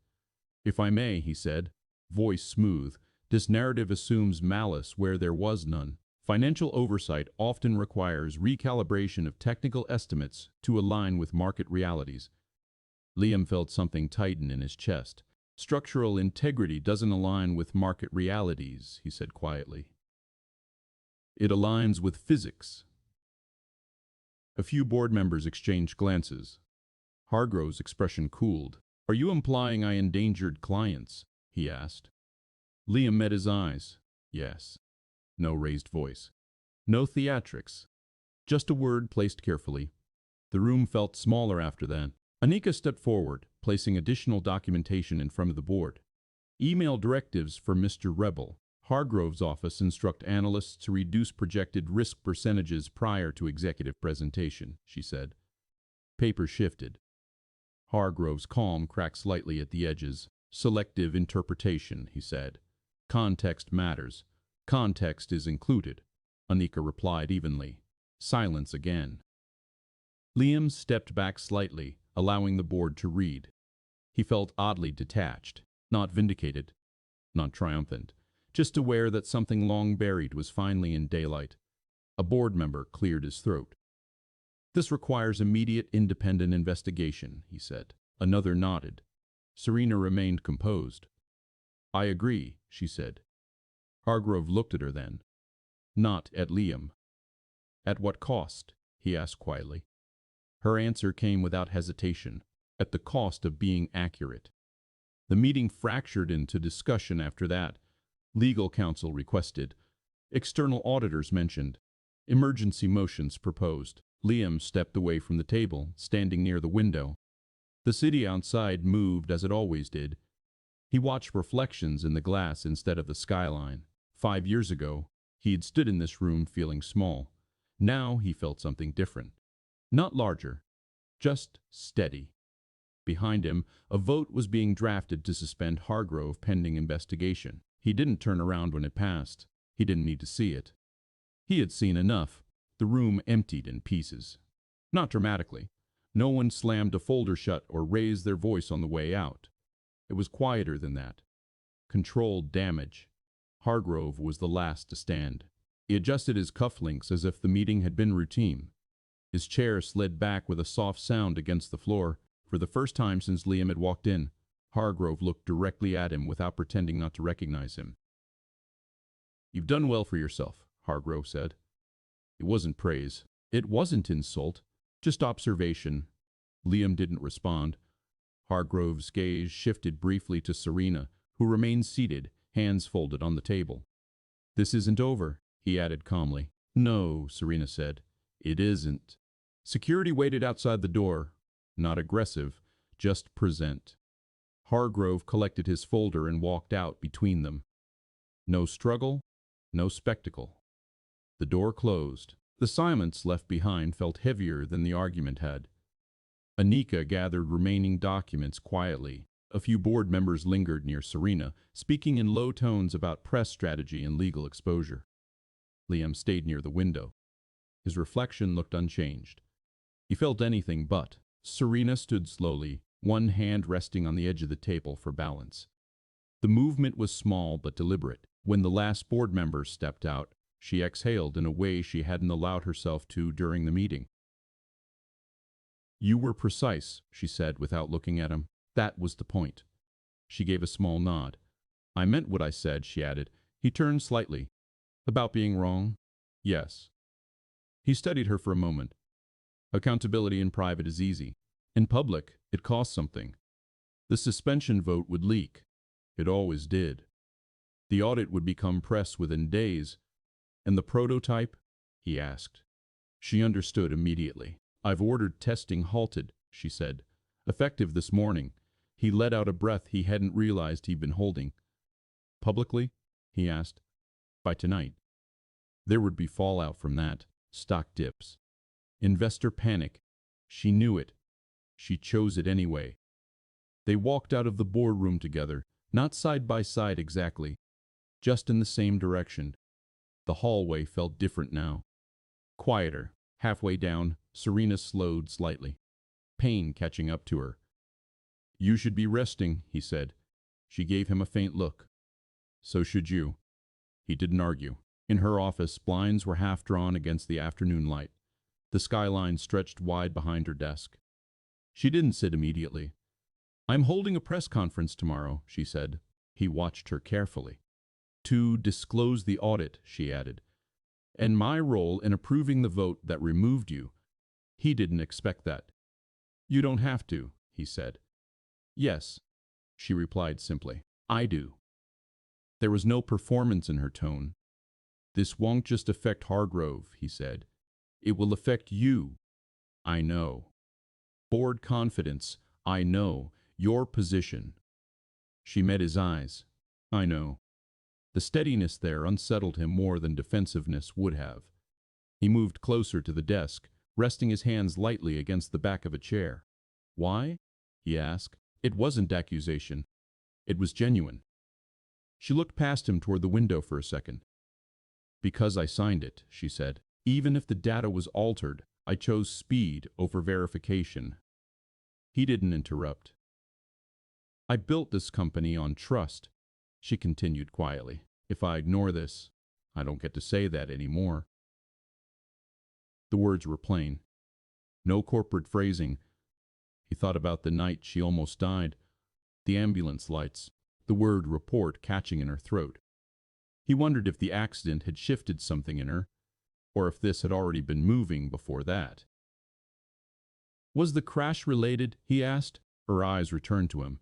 Speaker 1: If I may, he said, voice smooth, this narrative assumes malice where there was none. Financial oversight often requires recalibration of technical estimates to align with market realities. Liam felt something tighten in his chest. Structural integrity doesn't align with market realities, he said quietly. It aligns with physics. A few board members exchanged glances. Hargrove's expression cooled. Are you implying I endangered clients? He asked. Liam met his eyes. Yes. No raised voice. No theatrics. Just a word placed carefully. The room felt smaller after that. Anika stepped forward, placing additional documentation in front of the board. Email directives for Mr. Rebel. Hargrove's office instruct analysts to reduce projected risk percentages prior to executive presentation, she said. Paper shifted. Hargrove's calm cracked slightly at the edges. Selective interpretation, he said. Context matters. Context is included, Anika replied evenly. Silence again. Liam stepped back slightly, allowing the board to read. He felt oddly detached, not vindicated, not triumphant, just aware that something long buried was finally in daylight. A board member cleared his throat. This requires immediate independent investigation, he said. Another nodded. Serena remained composed. I agree, she said. Hargrove looked at her then. Not at Liam. At what cost? He asked quietly. Her answer came without hesitation. At the cost of being accurate. The meeting fractured into discussion after that. Legal counsel requested. External auditors mentioned. Emergency motions proposed. Liam stepped away from the table, standing near the window. The city outside moved as it always did. He watched reflections in the glass instead of the skyline. 5 years ago, he had stood in this room feeling small. Now he felt something different. Not larger, just steady. Behind him, a vote was being drafted to suspend Hargrove pending investigation. He didn't turn around when it passed. He didn't need to see it. He had seen enough. The room emptied in pieces. Not dramatically. No one slammed a folder shut or raised their voice on the way out. It was quieter than that. Controlled damage. Hargrove was the last to stand. He adjusted his cufflinks as if the meeting had been routine. His chair slid back with a soft sound against the floor. For the first time since Liam had walked in, Hargrove looked directly at him without pretending not to recognize him. You've done well for yourself, Hargrove said. It wasn't praise. It wasn't insult. Just observation. Liam didn't respond. Hargrove's gaze shifted briefly to Serena, who remained seated, hands folded on the table. This isn't over, he added calmly. No, Serena said. It isn't. Security waited outside the door. Not aggressive, just present. Hargrove collected his folder and walked out between them. No struggle, no spectacle. The door closed. The silence left behind felt heavier than the argument had. Anika gathered remaining documents quietly. A few board members lingered near Serena, speaking in low tones about press strategy and legal exposure. Liam stayed near the window. His reflection looked unchanged. He felt anything but. Serena stood slowly, one hand resting on the edge of the table for balance. The movement was small but deliberate. When the last board member stepped out, she exhaled in a way she hadn't allowed herself to during the meeting. You were precise, she said without looking at him. That was the point. She gave a small nod. I meant what I said, she added. He turned slightly. About being wrong? Yes. He studied her for a moment. Accountability in private is easy. In public, it costs something. The suspension vote would leak. It always did. The audit would become press within days. And the prototype? He asked. She understood immediately. I've ordered testing halted, she said. Effective this morning. He let out a breath he hadn't realized he'd been holding. Publicly? He asked. By tonight. There would be fallout from that. Stock dips. Investor panic. She knew it. She chose it anyway. They walked out of the boardroom together, not side by side exactly, just in the same direction. The hallway felt different now. Quieter. Halfway down, Serena slowed slightly, pain catching up to her. You should be resting, he said. She gave him a faint look. So should you. He didn't argue. In her office, blinds were half drawn against the afternoon light. The skyline stretched wide behind her desk. She didn't sit immediately. I'm holding a press conference tomorrow, she said. He watched her carefully. To disclose the audit, she added, and my role in approving the vote that removed you. He didn't expect that. You don't have to, he said. Yes, she replied simply. I do. There was no performance in her tone. "This won't just affect Hargrove," he said. "It will affect you. I know. Board confidence. I know. Your position." She met his eyes. "I know." The steadiness there unsettled him more than defensiveness would have. He moved closer to the desk, resting his hands lightly against the back of a chair. "Why?" he asked. It wasn't accusation. It was genuine. She looked past him toward the window for a second. "Because I signed it," she said. "Even if the data was altered, I chose speed over verification." He didn't interrupt. "I built this company on trust," she continued quietly. "If I ignore this, I don't get to say that anymore." The words were plain. No corporate phrasing. He thought about the night she almost died, the ambulance lights, the word report catching in her throat. He wondered if the accident had shifted something in her, or if this had already been moving before that. "Was the crash related?" he asked. Her eyes returned to him.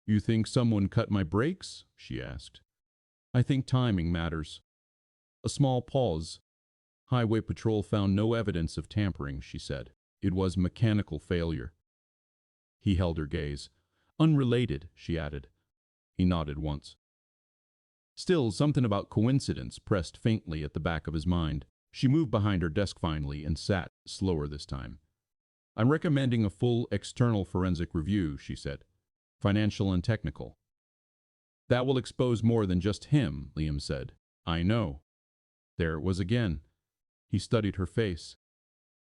Speaker 1: "You think someone cut my brakes?" she asked. "I think timing matters." A small pause. "Highway Patrol found no evidence of tampering," she said. "It was mechanical failure." He held her gaze. "Unrelated," she added. He nodded once. Still, something about coincidence pressed faintly at the back of his mind. She moved behind her desk finally and sat, slower this time. "I'm recommending a full external forensic review," she said. "Financial and technical." "That will expose more than just him," Liam said. "I know." There it was again. He studied her face.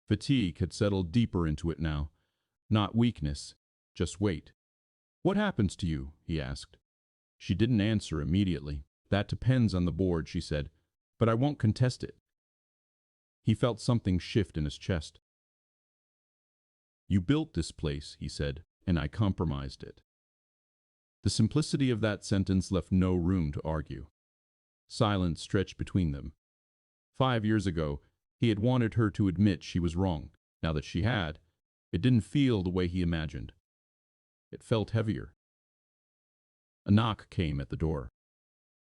Speaker 1: Fatigue had settled deeper into it now. Not weakness, just weight. "What happens to you?" he asked. She didn't answer immediately. "That depends on the board," she said, "but I won't contest it." He felt something shift in his chest. "You built this place," he said, "and I compromised it." The simplicity of that sentence left no room to argue. Silence stretched between them. 5 years ago, he had wanted her to admit she was wrong. Now that she had, it didn't feel the way he imagined. It felt heavier. A knock came at the door.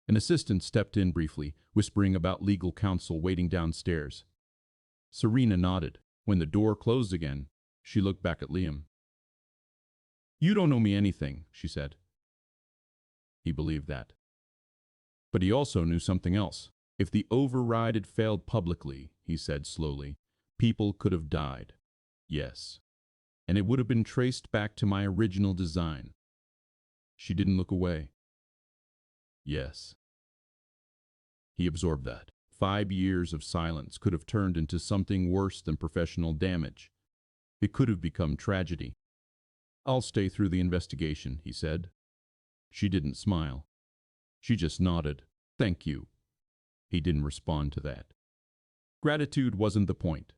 Speaker 1: An assistant stepped in briefly, whispering about legal counsel waiting downstairs. Serena nodded. When the door closed again, she looked back at Liam. "You don't owe me anything," she said. He believed that. But he also knew something else. "If the override had failed publicly," he said slowly, "people could have died. Yes. And it would have been traced back to my original design." She didn't look away. "Yes." He absorbed that. 5 years of silence could have turned into something worse than professional damage. It could have become tragedy. "I'll stay through the investigation," he said. She didn't smile. She just nodded. "Thank you." He didn't respond to that. Gratitude wasn't the point.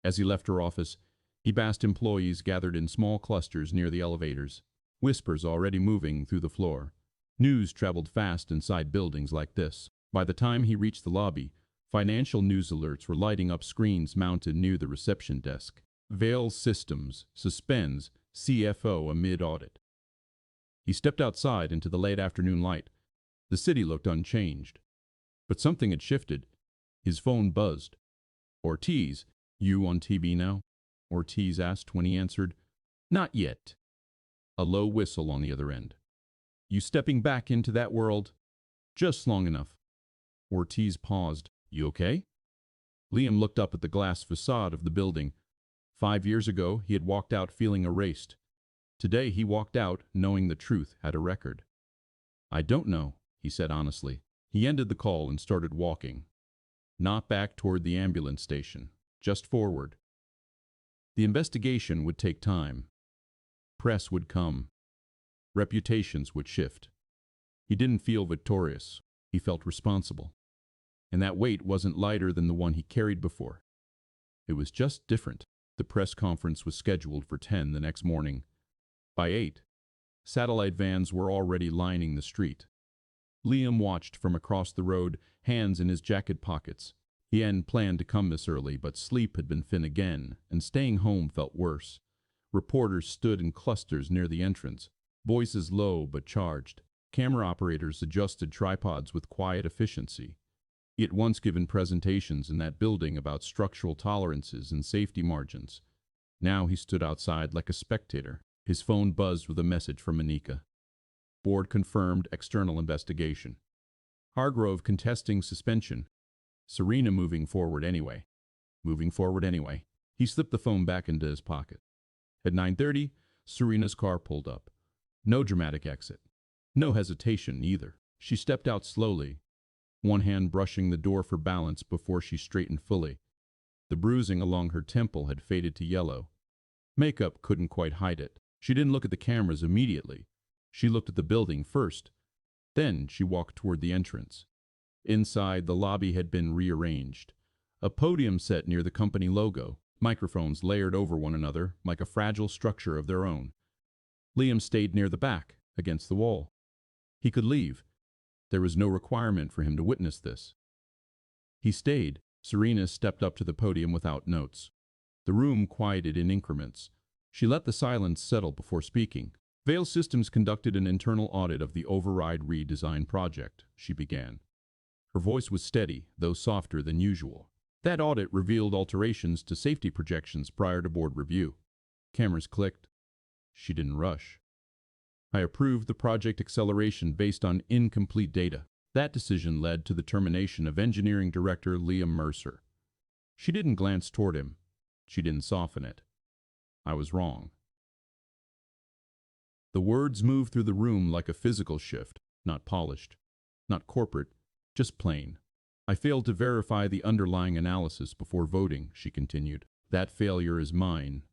Speaker 1: As he left her office, he passed employees gathered in small clusters near the elevators, whispers already moving through the floor. News traveled fast inside buildings like this. By the time he reached the lobby, financial news alerts were lighting up screens mounted near the reception desk. Vail Systems suspends CFO amid audit. He stepped outside into the late afternoon light. The city looked unchanged. But something had shifted. His phone buzzed. "Ortiz, you on TV now?" Ortiz asked when he answered. "Not yet." A low whistle on the other end. "You stepping back into that world?" "Just long enough." Ortiz paused. "You okay?" Liam looked up at the glass facade of the building. 5 years ago, he had walked out feeling erased. Today, he walked out knowing the truth had a record. "I don't know," he said honestly. He ended the call and started walking. Not back toward the ambulance station, just forward. The investigation would take time. Press would come. Reputations would shift. He didn't feel victorious. He felt responsible. And that weight wasn't lighter than the one he carried before. It was just different. The press conference was scheduled for 10 the next morning. By 8, satellite vans were already lining the street. Liam watched from across the road, hands in his jacket pockets. He hadn't planned to come this early, but sleep had been thin again, and staying home felt worse. Reporters stood in clusters near the entrance, voices low but charged. Camera operators adjusted tripods with quiet efficiency. He had once given presentations in that building about structural tolerances and safety margins. Now he stood outside like a spectator. His phone buzzed with a message from Anika. Board confirmed external investigation. Hargrove contesting suspension. Serena moving forward anyway. Moving forward anyway. He slipped the phone back into his pocket. At 9:30, Serena's car pulled up. No dramatic exit. No hesitation either. She stepped out slowly, one hand brushing the door for balance before she straightened fully. The bruising along her temple had faded to yellow. Makeup couldn't quite hide it. She didn't look at the cameras immediately. She looked at the building first. Then she walked toward the entrance. Inside, the lobby had been rearranged. A podium set near the company logo, microphones layered over one another like a fragile structure of their own. Liam stayed near the back, against the wall. He could leave. There was no requirement for him to witness this. He stayed. Serena stepped up to the podium without notes. The room quieted in increments. She let the silence settle before speaking. Vale Systems conducted an internal audit of the override redesign project, she began. Her voice was steady, though softer than usual. That audit revealed alterations to safety projections prior to board review. Cameras clicked. She didn't rush. I approved the project acceleration based on incomplete data. That decision led to the termination of engineering director Liam Mercer. She didn't glance toward him. She didn't soften it. I was wrong. The words moved through the room like a physical shift, not polished, not corporate, just plain. I failed to verify the underlying analysis before voting, she continued. That failure is mine.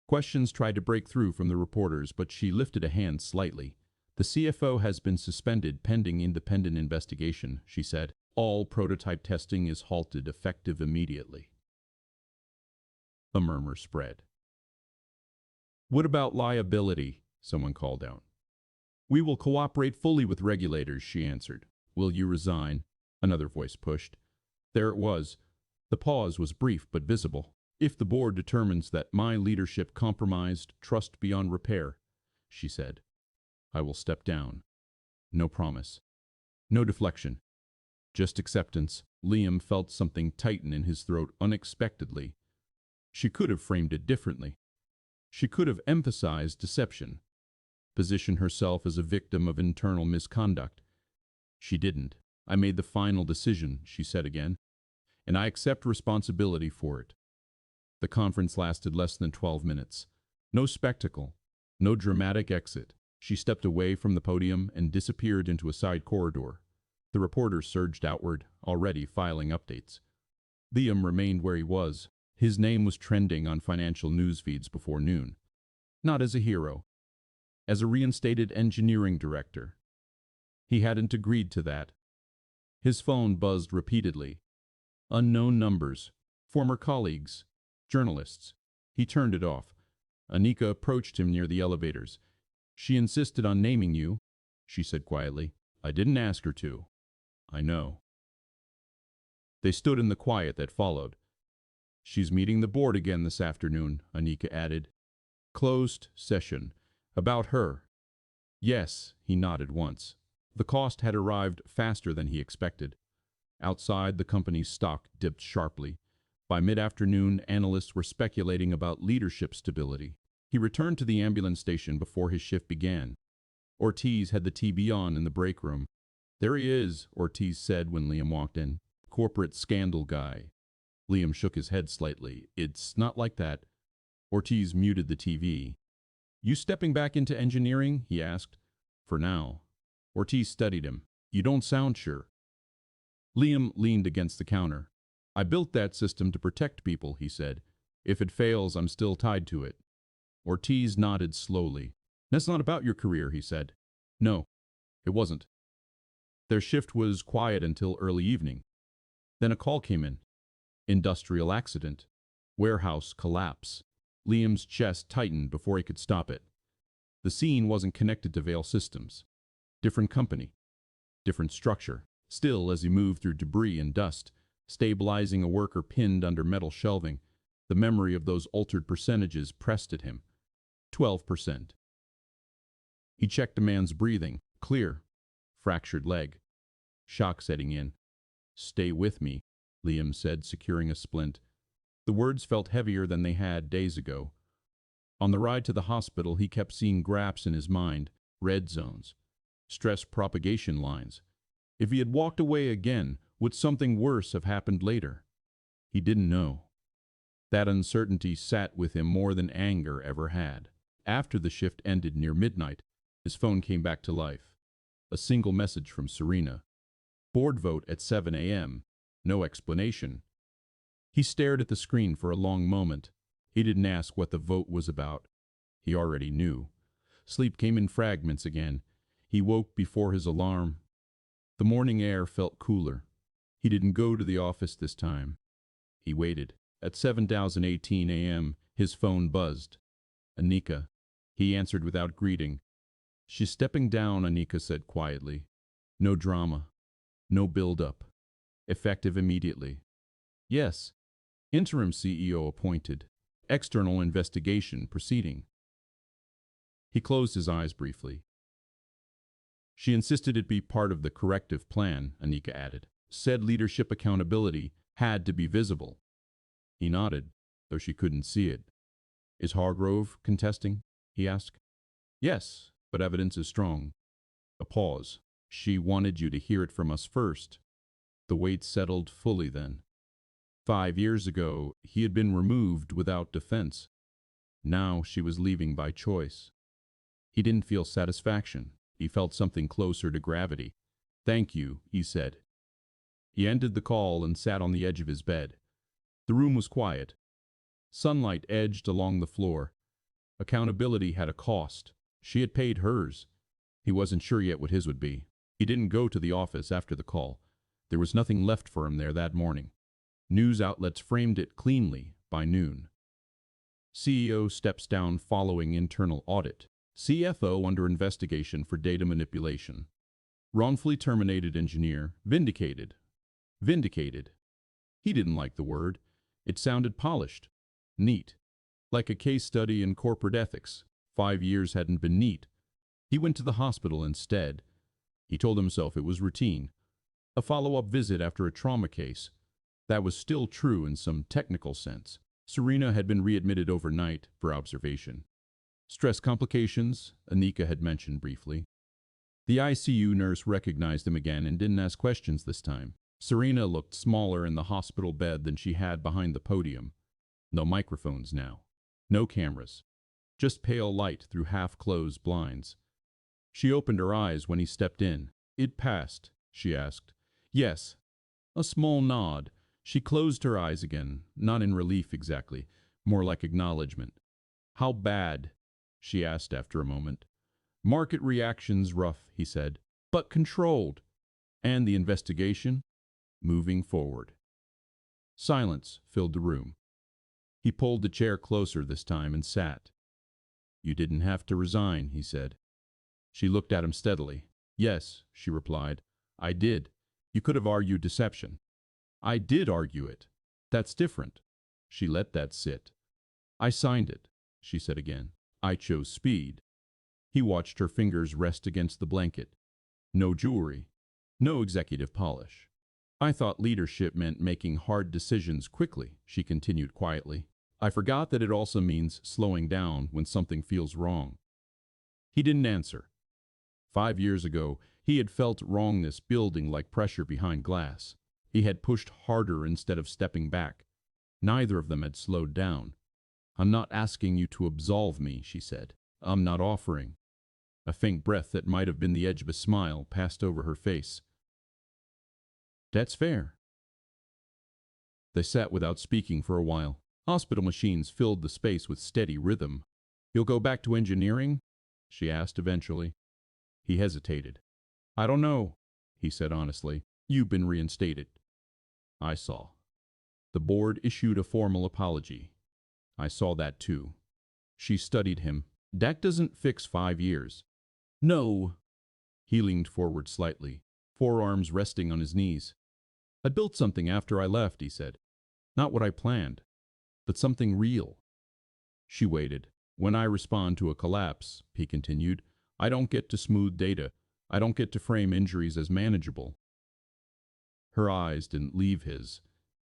Speaker 1: Questions tried to break through from the reporters, but she lifted a hand slightly. The CFO has been suspended pending independent investigation, she said. All prototype testing is halted effective immediately. A murmur spread. What about liability? Someone called out. We will cooperate fully with regulators, she answered. Will you resign? Another voice pushed. There it was. The pause was brief but visible. If the board determines that my leadership compromised trust beyond repair, she said, I will step down. No promise. No deflection. Just acceptance. Liam felt something tighten in his throat unexpectedly. She could have framed it differently. She could have emphasized deception, positioned herself as a victim of internal misconduct. She didn't. I made the final decision, she said again, and I accept responsibility for it. The conference lasted less than 12 minutes. No spectacle, no dramatic exit. She stepped away from the podium and disappeared into a side corridor. The reporters surged outward, already filing updates. Liam remained where he was. His name was trending on financial news feeds before noon. Not as a hero, as a reinstated engineering director. He hadn't agreed to that. His phone buzzed repeatedly. Unknown numbers, former colleagues, journalists. He turned it off. Anika approached him near the elevators. She insisted on naming you, she said quietly. I didn't ask her to. I know. They stood in the quiet that followed. She's meeting the board again this afternoon, Anika added. Closed session. About her. Yes, he nodded once. The cost had arrived faster than he expected. Outside, the company's stock dipped sharply. By mid-afternoon, analysts were speculating about leadership stability. He returned to the ambulance station before his shift began. Ortiz had the TV on in the break room. There he is, Ortiz said when Liam walked in. Corporate scandal guy. Liam shook his head slightly. It's not like that. Ortiz muted the TV. You stepping back into engineering? He asked. For now. Ortiz studied him. You don't sound sure. Liam leaned against the counter. I built that system to protect people, he said. If it fails, I'm still tied to it. Ortiz nodded slowly. That's not about your career, he said. No, it wasn't. Their shift was quiet until early evening. Then a call came in. Industrial accident. Warehouse collapse. Liam's chest tightened before he could stop it. The scene wasn't connected to Vale Systems. Different company. Different structure. Still, as he moved through debris and dust, stabilizing a worker pinned under metal shelving, the memory of those altered percentages pressed at him. 12%. He checked the man's breathing. Clear. fractured leg. Shock setting in. "Stay with me," Liam said, securing a splint. The words felt heavier than they had days ago. On the ride to the hospital, he kept seeing graphs in his mind, red zones, stress propagation lines. If he had walked away again, would something worse have happened later? He didn't know. That uncertainty sat with him more than anger ever had. After the shift ended near midnight, his phone came back to life. A single message from Serena. Board vote at 7 a.m. No explanation. He stared at the screen for a long moment. He didn't ask what the vote was about. He already knew. Sleep came in fragments again. He woke before his alarm. The morning air felt cooler. He didn't go to the office this time. He waited. At 7:18 a.m., his phone buzzed. "Anika." He answered without greeting. "She's stepping down," Anika said quietly. "No drama. No build-up. Effective immediately." "Yes. Interim CEO appointed. External investigation proceeding." He closed his eyes briefly. "She insisted it be part of the corrective plan," Anika added. "Said leadership accountability had to be visible." He nodded, though she couldn't see it. "Is Hargrove contesting?" he asked. "Yes, but evidence is strong." A pause. "She wanted you to hear it from us first." The weight settled fully then. 5 years ago, he had been removed without defense. Now she was leaving by choice. He didn't feel satisfaction. He felt something closer to gravity. "Thank you," he said. He ended the call and sat on the edge of his bed. The room was quiet. Sunlight edged along the floor. Accountability had a cost. She had paid hers. He wasn't sure yet what his would be. He didn't go to the office after the call. There was nothing left for him there that morning. News outlets framed it cleanly by noon. CEO steps down following internal audit. CFO under investigation for data manipulation. Wrongfully terminated engineer, vindicated. Vindicated. He didn't like the word. It sounded polished. Neat. Like a case study in corporate ethics. 5 years hadn't been neat. He went to the hospital instead. He told himself it was routine. A follow-up visit after a trauma case. That was still true in some technical sense. Serena had been readmitted overnight for observation. Stress complications, Anika had mentioned briefly. The ICU nurse recognized him again and didn't ask questions this time. Serena looked smaller in the hospital bed than she had behind the podium. No microphones now. No cameras. Just pale light through half-closed blinds. She opened her eyes when he stepped in. "It passed?" she asked. "Yes." A small nod. She closed her eyes again, not in relief exactly, more like acknowledgement. "How bad?" she asked after a moment. "Market reactions rough," he said, "but controlled." "And the investigation?" "Moving forward." Silence filled the room. He pulled the chair closer this time and sat. "You didn't have to resign," he said. She looked at him steadily. "Yes," she replied. "I did. You could have argued deception." "I did argue it. That's different." She let that sit. "I signed it," she said again. "I chose speed." He watched her fingers rest against the blanket. No jewelry. No executive polish. "I thought leadership meant making hard decisions quickly," she continued quietly. "I forgot that it also means slowing down when something feels wrong." He didn't answer. 5 years ago, he had felt wrongness building like pressure behind glass. He had pushed harder instead of stepping back. Neither of them had slowed down. "I'm not asking you to absolve me," she said. "I'm not offering." A faint breath that might have been the edge of a smile passed over her face. "That's fair." They sat without speaking for a while. Hospital machines filled the space with steady rhythm. "You'll go back to engineering?" she asked eventually. He hesitated. "I don't know," he said honestly. "You've been reinstated." "I saw." The board issued a formal apology. "I saw that too." She studied him. "That doesn't fix 5 years." "No." He leaned forward slightly, forearms resting on his knees. "I built something after I left," he said. "Not what I planned, but something real." She waited. "When I respond to a collapse," he continued, "I don't get to smooth data. I don't get to frame injuries as manageable. Her eyes didn't leave his.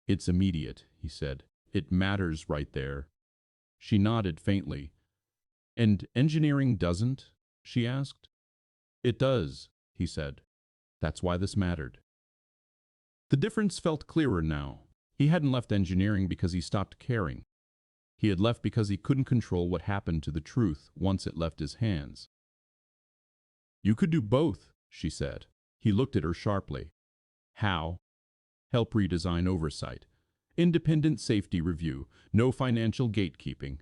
Speaker 1: It's immediate, he said. It matters right there. She nodded faintly. And engineering doesn't? She asked. It does, he said. That's why this mattered. The difference felt clearer now. He hadn't left engineering because he stopped caring. He had left because he couldn't control what happened to the truth once it left his hands. You could do both, she said. He looked at her sharply. How? Help redesign oversight. Independent safety review. No financial gatekeeping.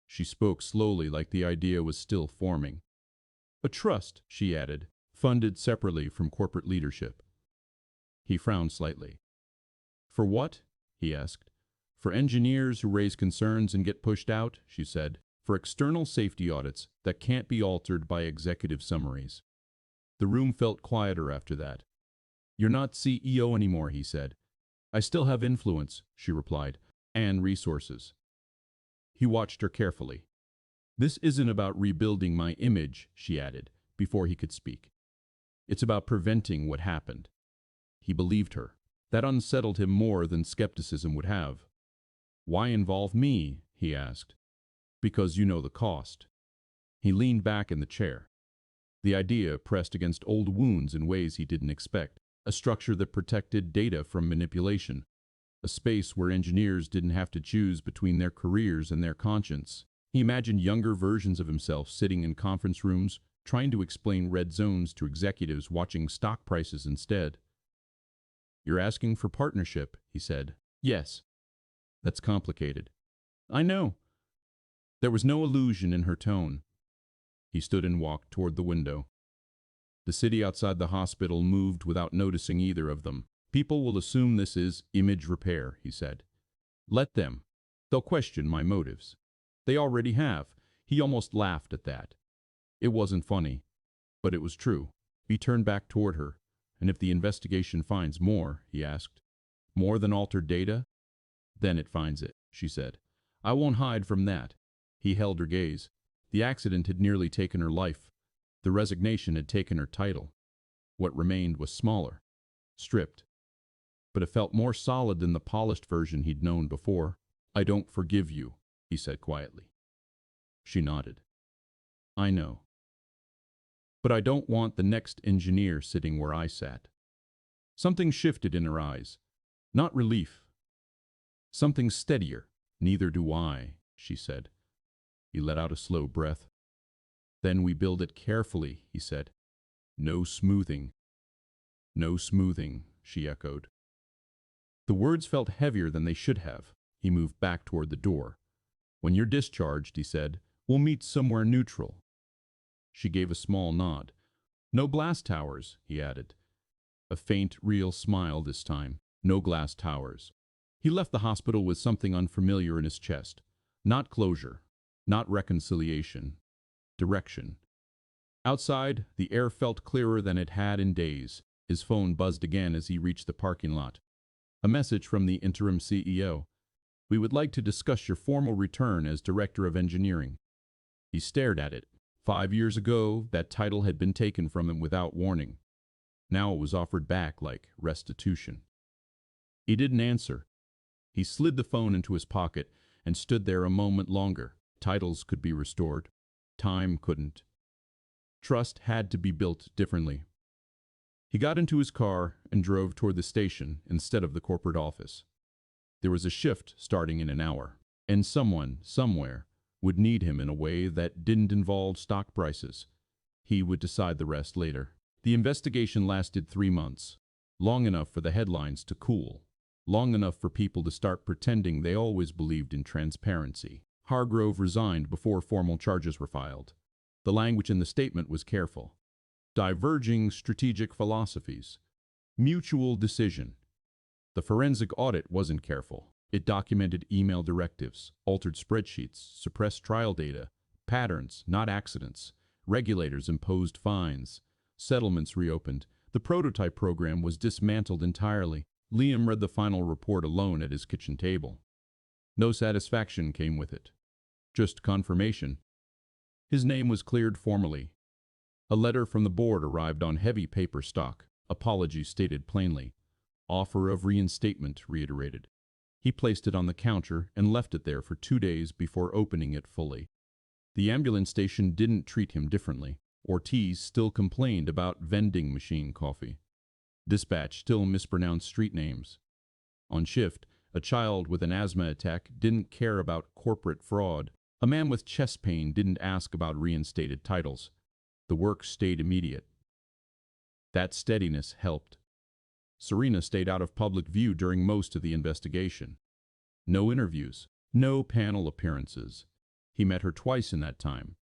Speaker 1: She spoke slowly like the idea was still forming. A trust, she added, funded separately from corporate leadership. He frowned slightly. For what? He asked. For engineers who raise concerns and get pushed out, she said. For external safety audits that can't be altered by executive summaries. The room felt quieter after that. You're not CEO anymore, he said. I still have influence, she replied, and resources. He watched her carefully. This isn't about rebuilding my image, she added, before he could speak. It's about preventing what happened. He believed her. That unsettled him more than skepticism would have. Why involve me? He asked. Because you know the cost. He leaned back in the chair. The idea pressed against old wounds in ways he didn't expect. A structure that protected data from manipulation. A space where engineers didn't have to choose between their careers and their conscience. He imagined younger versions of himself sitting in conference rooms, trying to explain red zones to executives watching stock prices instead. You're asking for partnership, he said. Yes. That's complicated. I know. There was no illusion in her tone. He stood and walked toward the window. The city outside the hospital moved without noticing either of them. People will assume this is image repair, he said. Let them. They'll question my motives. They already have. He almost laughed at that. It wasn't funny, but it was true. He turned back toward her. And if the investigation finds more, he asked, more than altered data? Then it finds it, she said. I won't hide from that. He held her gaze. The accident had nearly taken her life. The resignation had taken her title. What remained was smaller, stripped. But it felt more solid than the polished version he'd known before. I don't forgive you, he said quietly. She nodded. I know. But I don't want the next engineer sitting where I sat. Something shifted in her eyes. Not relief. Something steadier. Neither do I, she said. He let out a slow breath. Then we build it carefully, he said. No smoothing. No smoothing, she echoed. The words felt heavier than they should have. He moved back toward the door. When you're discharged, he said, we'll meet somewhere neutral. She gave a small nod. No blast towers, he added. A faint, real smile this time. No glass towers. He left the hospital with something unfamiliar in his chest. Not closure. Not reconciliation. Direction. Outside, the air felt clearer than it had in days. His phone buzzed again as he reached the parking lot. A message from the interim CEO. We would like to discuss your formal return as Director of Engineering. He stared at it. 5 years ago, that title had been taken from him without warning. Now it was offered back like restitution. He didn't answer. He slid the phone into his pocket and stood there a moment longer. Titles could be restored. Time couldn't. Trust had to be built differently. He got into his car and drove toward the station instead of the corporate office. There was a shift starting in an hour, and someone, somewhere, would need him in a way that didn't involve stock prices. He would decide the rest later. The investigation lasted 3 months, long enough for the headlines to cool, long enough for people to start pretending they always believed in transparency. Hargrove resigned before formal charges were filed. The language in the statement was careful. Diverging strategic philosophies. Mutual decision. The forensic audit wasn't careful. It documented email directives, altered spreadsheets, suppressed trial data, patterns, not accidents. Regulators imposed fines. Settlements reopened. The prototype program was dismantled entirely. Liam read the final report alone at his kitchen table. No satisfaction came with it. Just confirmation. His name was cleared formally. A letter from the board arrived on heavy paper stock. Apology stated plainly. Offer of reinstatement reiterated. He placed it on the counter and left it there for 2 days before opening it fully. The ambulance station didn't treat him differently. Ortiz still complained about vending machine coffee. Dispatch still mispronounced street names. On shift, a child with an asthma attack didn't care about corporate fraud. A man with chest pain didn't ask about reinstated titles. The work stayed immediate. That steadiness helped. Serena stayed out of public view during most of the investigation. No interviews, no panel appearances. He met her twice in that time.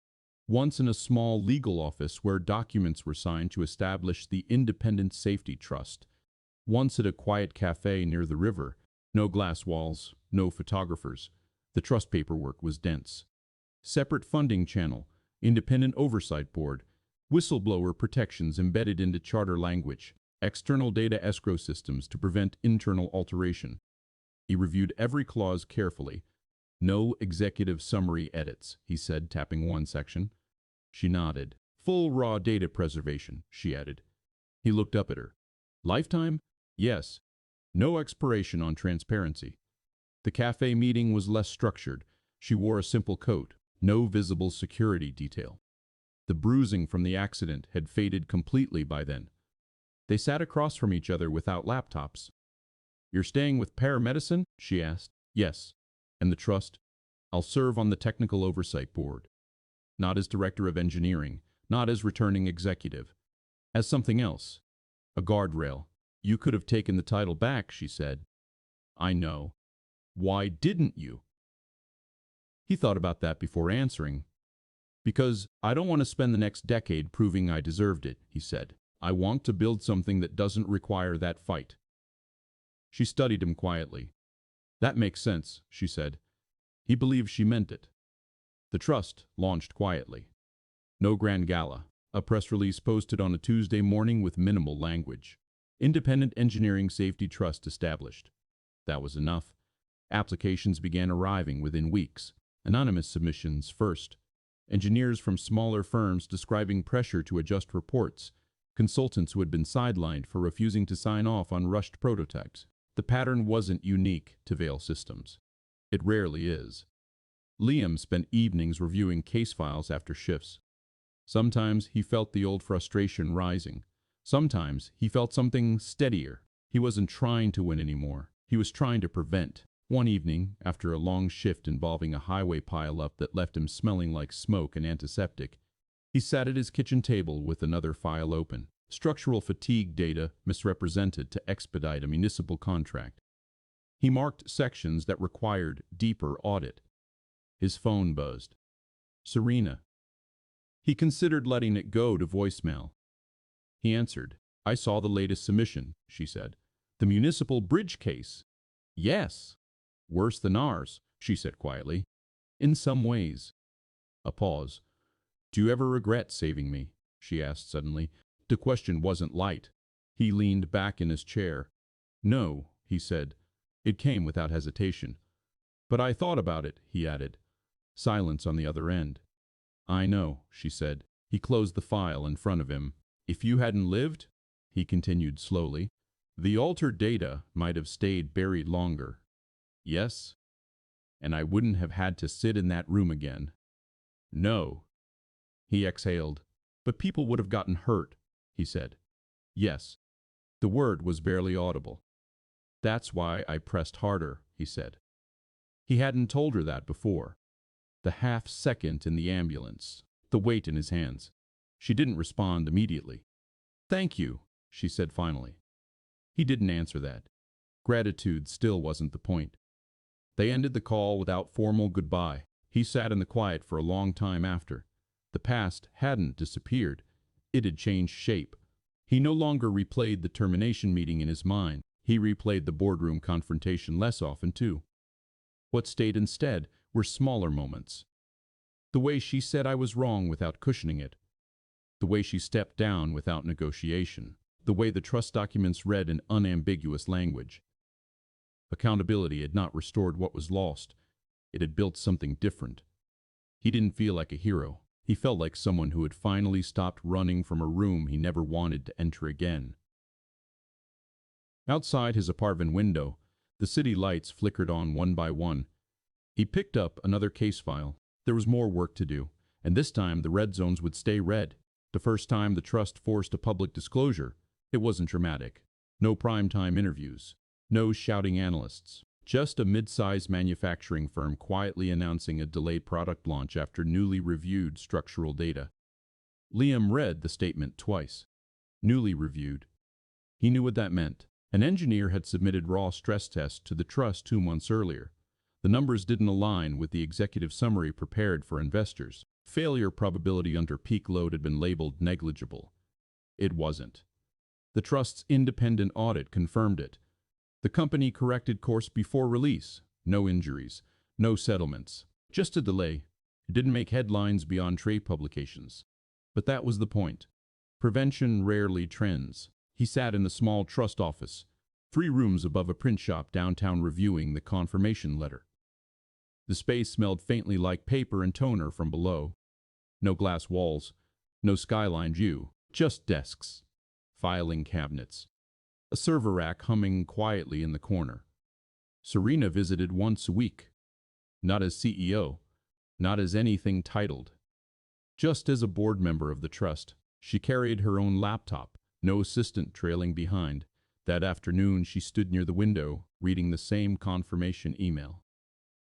Speaker 1: Once in a small legal office where documents were signed to establish the Independent Safety Trust. Once at a quiet cafe near the river. No glass walls, no photographers. The trust paperwork was dense. Separate funding channel, independent oversight board, whistleblower protections embedded into charter language, external data escrow systems to prevent internal alteration. He reviewed every clause carefully. No executive summary edits, he said, tapping one section. She nodded. Full raw data preservation, she added. He looked up at her. Lifetime? Yes. No expiration on transparency. The cafe meeting was less structured. She wore a simple coat, no visible security detail. The bruising from the accident had faded completely by then. They sat across from each other without laptops. You're staying with paramedicine? She asked. Yes. And the trust? I'll serve on the technical oversight board. Not as director of engineering, not as returning executive. As something else. A guardrail. You could have taken the title back, she said. I know. Why didn't you? He thought about that before answering. Because I don't want to spend the next decade proving I deserved it, he said. I want to build something that doesn't require that fight. She studied him quietly. That makes sense, she said. He believed she meant it. The trust launched quietly. No grand gala. A press release posted on a Tuesday morning with minimal language. Independent Engineering Safety Trust established. That was enough. Applications began arriving within weeks. Anonymous submissions first. Engineers from smaller firms describing pressure to adjust reports. Consultants who had been sidelined for refusing to sign off on rushed prototypes. The pattern wasn't unique to Vail Systems. It rarely is. Liam spent evenings reviewing case files after shifts. Sometimes he felt the old frustration rising. Sometimes he felt something steadier. He wasn't trying to win anymore. He was trying to prevent. One evening, after a long shift involving a highway pileup that left him smelling like smoke and antiseptic, he sat at his kitchen table with another file open. Structural fatigue data misrepresented to expedite a municipal contract. He marked sections that required deeper audit. His phone buzzed. Serena. He considered letting it go to voicemail. He answered. I saw the latest submission, she said. The municipal bridge case. Yes. Worse than ours, she said quietly. In some ways. A pause. Do you ever regret saving me? She asked suddenly. The question wasn't light. He leaned back in his chair. No, he said. It came without hesitation. But I thought about it, he added. Silence on the other end. I know, she said. He closed the file in front of him. If you hadn't lived, he continued slowly, the altered data might have stayed buried longer. Yes? And I wouldn't have had to sit in that room again. No. He exhaled. But people would have gotten hurt, he said. Yes. The word was barely audible. That's why I pressed harder, he said. He hadn't told her that before. The half second in the ambulance, the weight in his hands. She didn't respond immediately. Thank you, she said finally. He didn't answer that. Gratitude still wasn't the point. They ended the call without formal goodbye. He sat in the quiet for a long time after. The past hadn't disappeared. It had changed shape. He no longer replayed the termination meeting in his mind. He replayed the boardroom confrontation less often, too. What stayed instead were smaller moments. The way she said I was wrong without cushioning it. The way she stepped down without negotiation. The way the trust documents read in unambiguous language. Accountability had not restored what was lost. It had built something different. He didn't feel like a hero. He felt like someone who had finally stopped running from a room he never wanted to enter again. Outside his apartment window, the city lights flickered on one by one. He picked up another case file. There was more work to do, and this time the red zones would stay red. The first time the trust forced a public disclosure, it wasn't dramatic. No primetime interviews, no shouting analysts, just a mid-sized manufacturing firm quietly announcing a delayed product launch after newly reviewed structural data. Liam read the statement twice. Newly reviewed. He knew what that meant. An engineer had submitted raw stress tests to the trust 2 months earlier. The numbers didn't align with the executive summary prepared for investors. Failure probability under peak load had been labeled negligible. It wasn't. The trust's independent audit confirmed it. The company corrected course before release. No injuries, no settlements, just a delay. It didn't make headlines beyond trade publications. But that was the point. Prevention rarely trends. He sat in the small trust office, 3 rooms above a print shop downtown, reviewing the confirmation letter. The space smelled faintly like paper and toner from below. No glass walls, no skyline view, just desks, filing cabinets, a server rack humming quietly in the corner. Serena visited once a week, not as CEO, not as anything titled. Just as a board member of the trust, she carried her own laptop, no assistant trailing behind. That afternoon she stood near the window, reading the same confirmation email.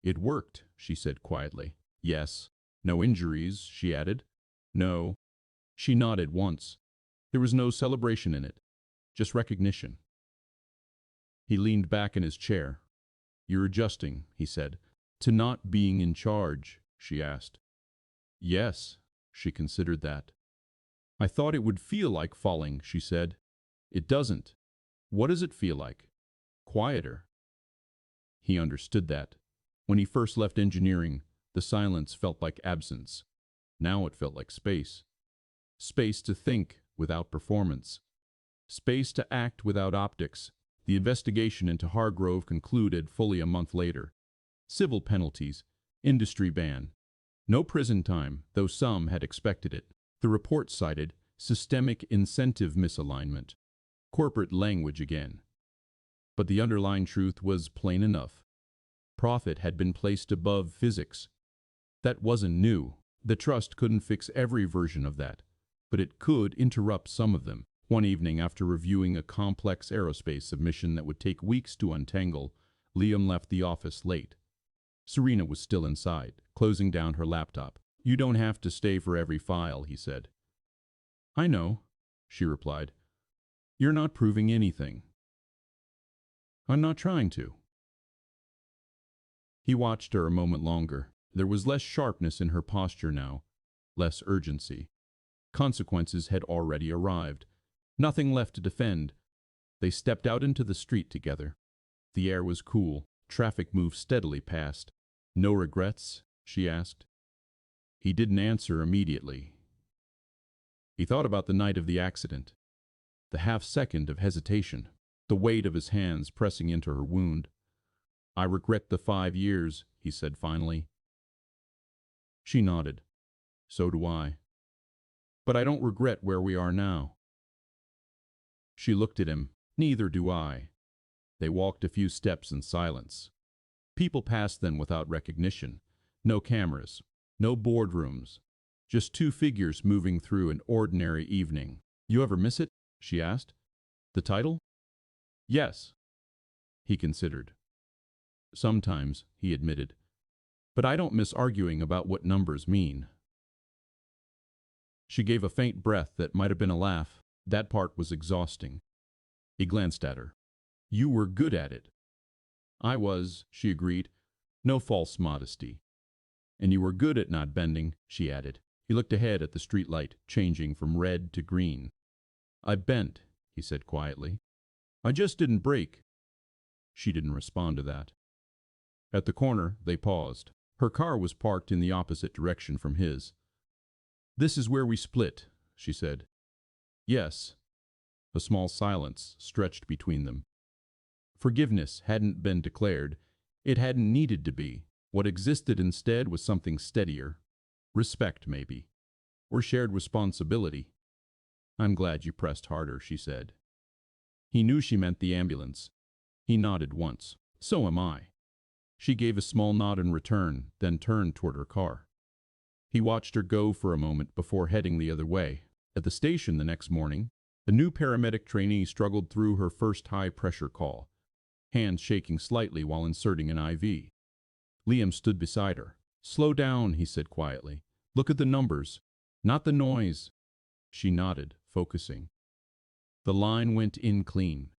Speaker 1: "It worked," she said quietly. "Yes." "No injuries," she added. "No." She nodded once. There was no celebration in it, just recognition. He leaned back in his chair. "You're adjusting," he said. "To not being in charge?" she asked. "Yes." She considered that. "I thought it would feel like falling," she said. "It doesn't." "What does it feel like?" "Quieter." He understood that. When he first left engineering, the silence felt like absence. Now it felt like space. Space to think without performance. Space to act without optics. The investigation into Hargrove concluded fully a month later. Civil penalties, industry ban. No prison time, though some had expected it. The report cited systemic incentive misalignment. Corporate language again. But the underlying truth was plain enough. Profit had been placed above physics. That wasn't new. The trust couldn't fix every version of that, but it could interrupt some of them. One evening, after reviewing a complex aerospace submission that would take weeks to untangle, Liam left the office late. Serena was still inside, closing down her laptop. "You don't have to stay for every file," he said. "I know," she replied. "You're not proving anything." "I'm not trying to." He watched her a moment longer. There was less sharpness in her posture now, less urgency. Consequences had already arrived. Nothing left to defend. They stepped out into the street together. The air was cool. Traffic moved steadily past. "No regrets?" she asked. He didn't answer immediately. He thought about the night of the accident. The half-second of hesitation. The weight of his hands pressing into her wound. "I regret the 5 years," he said finally. She nodded. "So do I. But I don't regret where we are now." She looked at him. "Neither do I." They walked a few steps in silence. People passed them without recognition. No cameras, no boardrooms, just 2 figures moving through an ordinary evening. "You ever miss it?" she asked. "The title?" "Yes." He considered. "Sometimes," he admitted. "But I don't miss arguing about what numbers mean." She gave a faint breath that might have been a laugh. That part was exhausting. He glanced at her. "You were good at it." "I was," she agreed. No false modesty. "And you were good at not bending," she added. He looked ahead at the streetlight, changing from red to green. "I bent," he said quietly. "I just didn't break." She didn't respond to that. At the corner, they paused. Her car was parked in the opposite direction from his. "This is where we split," she said. "Yes." A small silence stretched between them. Forgiveness hadn't been declared. It hadn't needed to be. What existed instead was something steadier. Respect, maybe. or shared responsibility. I'm glad you pressed harder, she said. He knew she meant the ambulance. He nodded once. So am I. She gave a small nod in return, then turned toward her car. He watched her go for a moment before heading the other way. At the station the next morning, a new paramedic trainee struggled through her first high-pressure call, hands shaking slightly while inserting an IV. Liam stood beside her. Slow down, he said quietly. Look at the numbers, not the noise. She nodded, focusing. The line went in clean.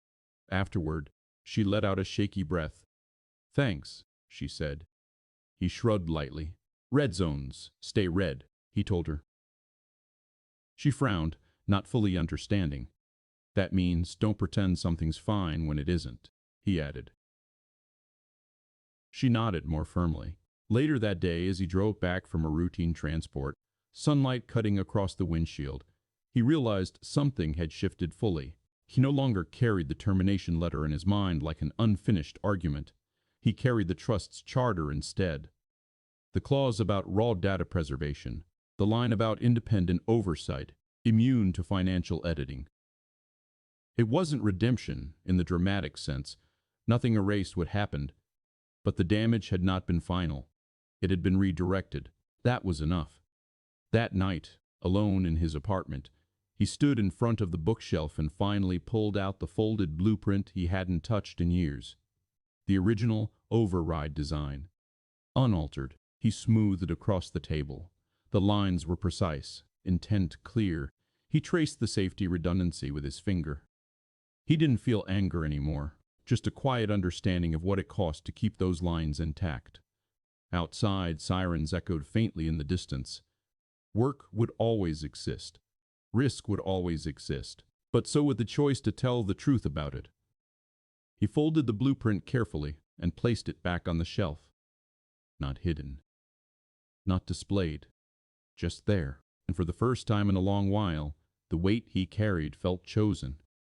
Speaker 1: Afterward, she let out a shaky breath. Thanks, she said. He shrugged lightly. Red zones, stay red, he told her. She frowned, not fully understanding. That means don't pretend something's fine when it isn't, he added. She nodded more firmly. Later that day, as he drove back from a routine transport, sunlight cutting across the windshield, he realized something had shifted fully. He no longer carried the termination letter in his mind like an unfinished argument. He carried the trust's charter instead. The clause about raw data preservation, the line about independent oversight, immune to financial editing. It wasn't redemption in the dramatic sense. Nothing erased what happened, but the damage had not been final. It had been redirected. That was enough. That night, alone in his apartment, he stood in front of the bookshelf and finally pulled out the folded blueprint he hadn't touched in years. The original override design. Unaltered, he smoothed it across the table. The lines were precise, intent clear. He traced the safety redundancy with his finger. He didn't feel anger anymore, just a quiet understanding of what it cost to keep those lines intact. Outside, sirens echoed faintly in the distance. Work would always exist. Risk would always exist, but so would the choice to tell the truth about it. He folded the blueprint carefully and placed it back on the shelf. Not hidden. Not displayed. Just there. And for the first time in a long while, the weight he carried felt chosen.